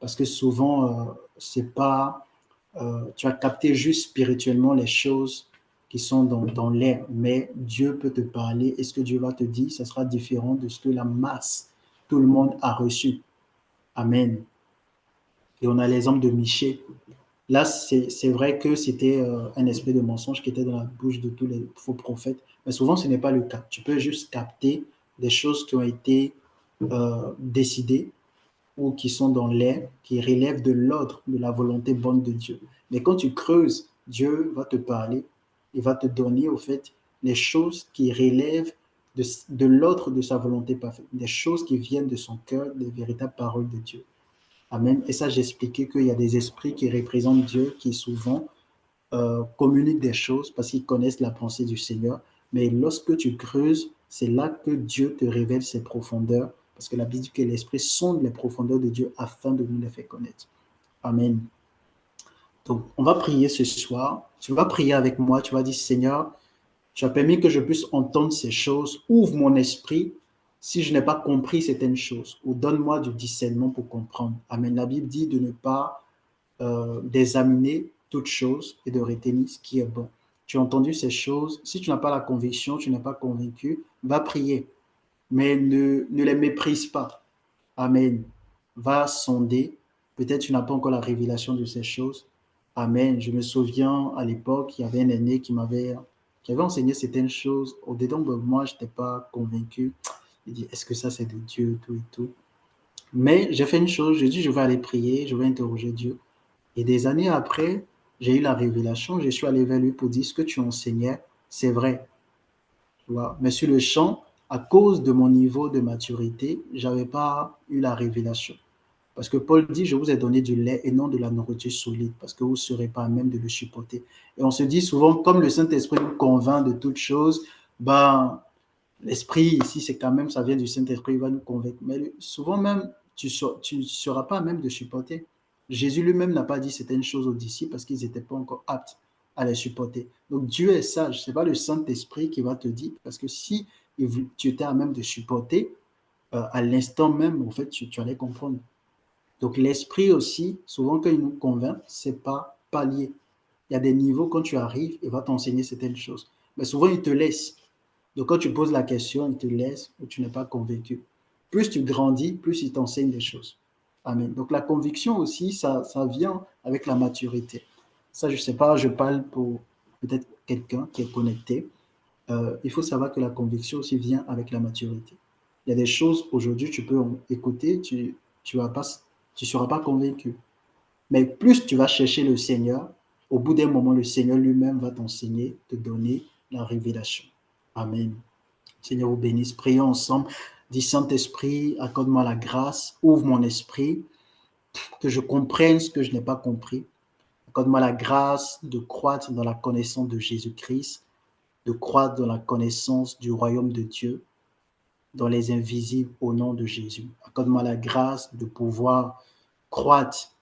Parce que souvent, c'est pas... tu as capté juste spirituellement les choses qui sont dans l'air, mais Dieu peut te parler et ce que Dieu va te dire, ça sera différent de ce que la masse, tout le monde a reçu. Amen. Et on a l'exemple de Michée. Là, c'est vrai que c'était un esprit de mensonge qui était dans la bouche de tous les faux prophètes, mais souvent ce n'est pas le cas. Tu peux juste capter des choses qui ont été décidées ou qui sont dans l'air, qui relèvent de l'ordre, de la volonté bonne de Dieu. Mais quand tu creuses, Dieu va te parler, il va te donner au fait les choses qui relèvent de l'ordre de sa volonté parfaite, des choses qui viennent de son cœur, des véritables paroles de Dieu. Amen. Et ça, j'expliquais qu'il y a des esprits qui représentent Dieu, qui souvent communiquent des choses parce qu'ils connaissent la pensée du Seigneur. Mais lorsque tu creuses, c'est là que Dieu te révèle ses profondeurs, parce que la Bible dit que l'Esprit sonde les profondeurs de Dieu afin de nous les faire connaître. Amen. Donc, on va prier ce soir. Tu vas prier avec moi. Tu vas dire, Seigneur, tu as permis que je puisse entendre ces choses. Ouvre mon esprit. si je n'ai pas compris certaines choses, ou donne-moi du discernement pour comprendre. Amen. La Bible dit de ne pas d'examiner toutes choses et de retenir ce qui est bon. Tu as entendu ces choses, si tu n'as pas la conviction, tu n'es pas convaincu, va prier, mais ne les méprise pas. Amen. Va sonder, peut-être tu n'as pas encore la révélation de ces choses. Amen. Je me souviens à l'époque, il y avait un aîné qui avait enseigné certaines choses. Au-dedans de moi, je n'étais pas convaincu. Il dit, est-ce que ça c'est de Dieu, tout et tout. Mais j'ai fait une chose, j'ai dit, je vais aller prier, je vais interroger Dieu. Et des années après, j'ai eu la révélation, je suis allé vers lui pour dire ce que tu enseignais, c'est vrai. Tu vois? Mais sur le champ, à cause de mon niveau de maturité, je n'avais pas eu la révélation. Parce que Paul dit, je vous ai donné du lait et non de la nourriture solide, parce que vous ne serez pas à même de le supporter. Et on se dit souvent, comme le Saint-Esprit nous convainc de toutes choses, ben, l'Esprit ici, c'est quand même, ça vient du Saint-Esprit, il va nous convaincre. Mais souvent même, tu ne seras pas à même de supporter. Jésus lui-même n'a pas dit certaines choses aux disciples parce qu'ils n'étaient pas encore aptes à les supporter. Donc Dieu est sage, ce n'est pas le Saint-Esprit qui va te dire, parce que si tu étais à même de supporter, à l'instant même, en fait, tu allais comprendre. Donc l'Esprit aussi, souvent quand il nous convainc, ce n'est pas lié. Il y a des niveaux, quand tu arrives, il va t'enseigner certaines choses. Mais souvent, il te laisse. Donc, quand tu poses la question, il te laisse ou tu n'es pas convaincu. Plus tu grandis, plus il t'enseigne des choses. Amen. Donc, la conviction aussi, ça vient avec la maturité. Ça, je ne sais pas, je parle pour peut-être quelqu'un qui est connecté. Il faut savoir que la conviction aussi vient avec la maturité. Il y a des choses, aujourd'hui, tu peux écouter, tu seras pas convaincu. Mais plus tu vas chercher le Seigneur, au bout d'un moment, le Seigneur lui-même va t'enseigner, te donner la révélation. Amen. Seigneur, vous bénisse. Prions ensemble. Dis, Saint-Esprit, accorde-moi la grâce, ouvre mon esprit, que je comprenne ce que je n'ai pas compris. Accorde-moi la grâce de croître dans la connaissance de Jésus-Christ, de croître dans la connaissance du royaume de Dieu, dans les invisibles au nom de Jésus. Accorde-moi la grâce de pouvoir croître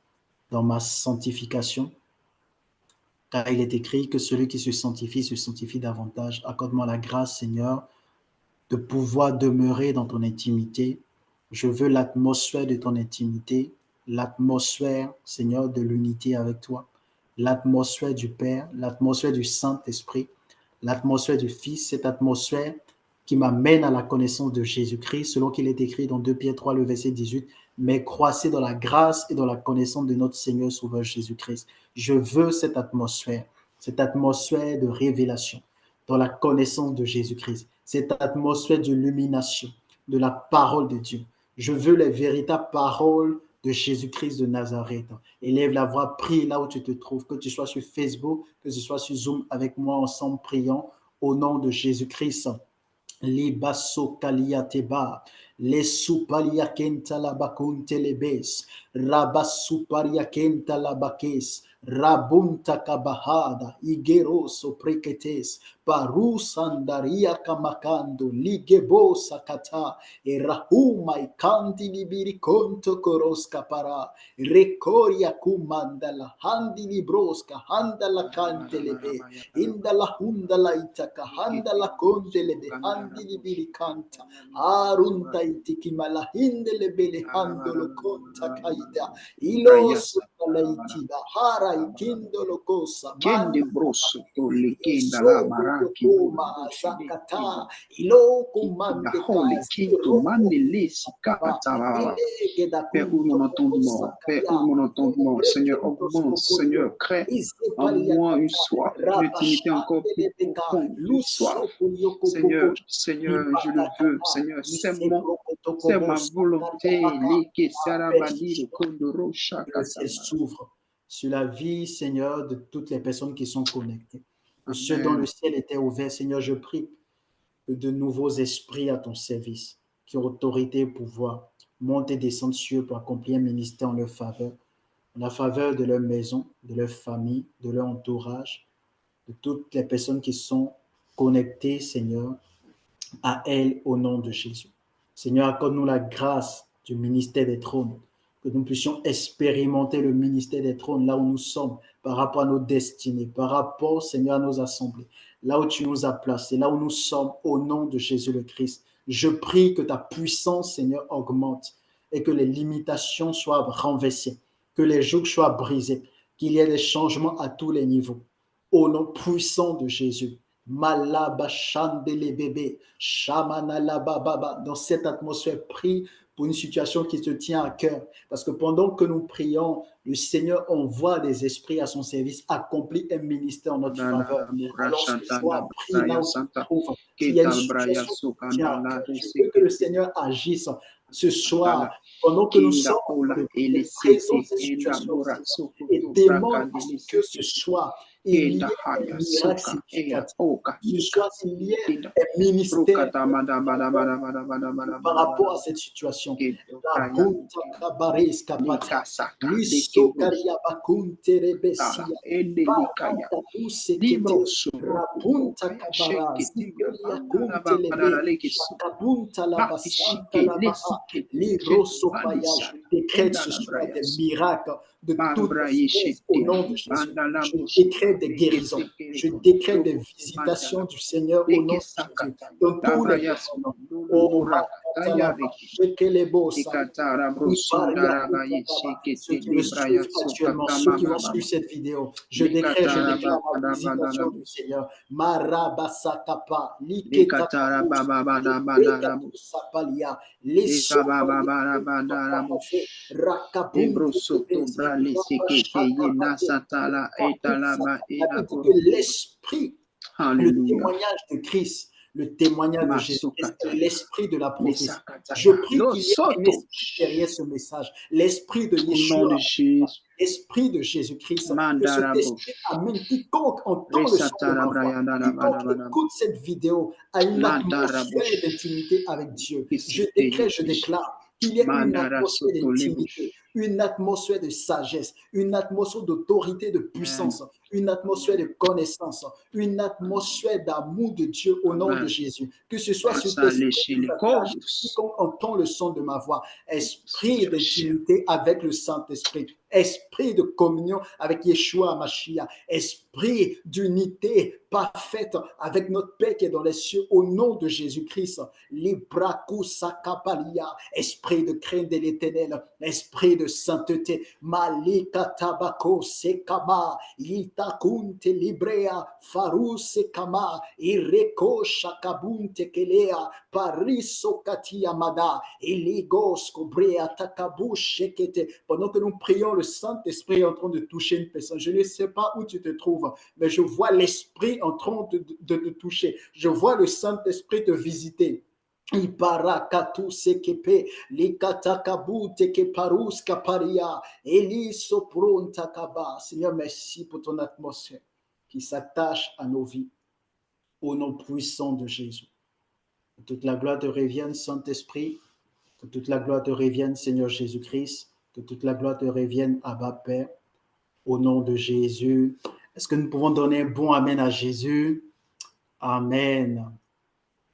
dans ma sanctification, car il est écrit que celui qui se sanctifie davantage. Accorde-moi la grâce, Seigneur, de pouvoir demeurer dans ton intimité. Je veux l'atmosphère de ton intimité, l'atmosphère, Seigneur, de l'unité avec toi, l'atmosphère du Père, l'atmosphère du Saint-Esprit, l'atmosphère du Fils, cette atmosphère qui m'amène à la connaissance de Jésus-Christ, selon qu'il est écrit dans 2 Pierre 3, le verset 18, mais croissez dans la grâce et dans la connaissance de notre Seigneur Sauveur Jésus-Christ. Je veux cette atmosphère de révélation, dans la connaissance de Jésus-Christ, cette atmosphère d'illumination de la parole de Dieu. Je veux les véritables paroles de Jésus-Christ de Nazareth. Élève la voix, prie là où tu te trouves, que tu sois sur Facebook, que tu sois sur Zoom avec moi, ensemble, prions au nom de Jésus-Christ. Libaso kaliateba, lesu paliakenta labakunte lebes, rabasu pariakenta labakes, rabunta kabahada, igeroso preketes, parusandaria kamakando, ligebo sakata, erahuma ikanti libiri konto koroska para, rekoria kumandala, handi libroska, handala kantelebe, indala hundala itaka, handala kontelebe, handili biri kanta, arunta itikimala, hindele bele handolo konta kaida, ilo sutalaitiba, hara ikindolo kosa, Kende broso to lekenda la maraki zakata, ilo kumande Père, ouvre mon entendement. Père, ouvre mon entendement. Seigneur, augmente. Seigneur, crée en moi une soif, une intimité encore plus profonde, une soif. Seigneur, Seigneur, je le veux. Seigneur, c'est ma volonté. Le ciel s'ouvre sur la vie, Seigneur, de toutes les personnes qui sont connectées. De ceux dont le ciel était ouvert, Seigneur, je prie que de nouveaux esprits à ton service, qui ont autorité et pouvoir, montent et descendent sur eux pour accomplir un ministère en leur faveur, en la faveur de leur maison, de leur famille, de leur entourage, de toutes les personnes qui sont connectées, Seigneur, à elles au nom de Jésus. Seigneur, accorde-nous la grâce du ministère des trônes, que nous puissions expérimenter le ministère des trônes là où nous sommes, par rapport à nos destinées, par rapport, Seigneur, à nos assemblées, là où tu nous as placés, là où nous sommes, au nom de Jésus le Christ. Je prie que ta puissance, Seigneur, augmente et que les limitations soient renversées, que les jougs soient brisés, qu'il y ait des changements à tous les niveaux. Au nom puissant de Jésus. Malaba Chandele bébé, Shamanalababa, dans cette atmosphère, prie pour une situation qui te tient à cœur. Parce que pendant que nous prions, le Seigneur envoie des esprits à son service, accomplit un ministère en notre faveur. Alors ce soir, prie là où tu te trouves, qu'il y a une situation qui te tient à cœur. Je veux que le Seigneur agisse ce soir, pendant que nous sommes présents cette situation, et demande que ce soir, il y ait un miracle significatif. Ce soir, il y ait un ministère par rapport à cette situation. Je décrète ce soir des miracles de toute espèce au nom de Jésus. Je décrète des guérisons. Je décrète des visitations du Seigneur au nom de Jésus. Dans tous les domaines. Oh, ceux qui me suivent actuellement, ceux qui vont suivre cette vidéo, je déclare la visitation du Seigneur. Marabasakapa, l'esprit, le témoignage de Christ, le témoignage de Jésus, l'esprit de la prophétie. Je prie qu'il y ait un esprit derrière ce message, l'esprit de Yeshua, l'esprit de Jésus-Christ, que cet esprit amène quiconque entend le son de ma voix, quiconque écoute cette vidéo à une atmosphère d'intimité avec Dieu. Je déclare qu'il y ait une atmosphère d'intimité, une atmosphère de sagesse, une atmosphère d'autorité, de puissance, une atmosphère de connaissance, une atmosphère d'amour de Dieu au nom de Jésus. Que ce soit sur quiconque entend le son de ma voix, esprit d'intimité avec le Saint-Esprit, esprit de communion avec Yeshua Mashiach, esprit d'unité parfaite avec notre Père qui est dans les cieux au nom de Jésus-Christ. Esprit de crainte de l'Éternel, esprit de sainteté, Malika Tabako Sekama, Itakunte Librea, Farou Sekama, Ireko Shakabunte Kelea, Pariso Katiamada, Eligos Kobrea Takabu Shekete. Pendant que nous prions, le Saint-Esprit est en train de toucher une personne. Je ne sais pas où tu te trouves, mais je vois l'Esprit en train de te toucher. Je vois le Saint-Esprit te visiter. Iparakatu sekepe likatakabu teke parus kaparia eliso prontakaba. Seigneur, merci pour ton atmosphère qui s'attache à nos vies au nom puissant de Jésus. Que toute la gloire te revienne, Saint-Esprit. Que toute la gloire te revienne, Seigneur Jésus-Christ. Que toute la gloire te revienne, Abba Père. Au nom de Jésus. Est-ce que nous pouvons donner un bon amen à Jésus? Amen.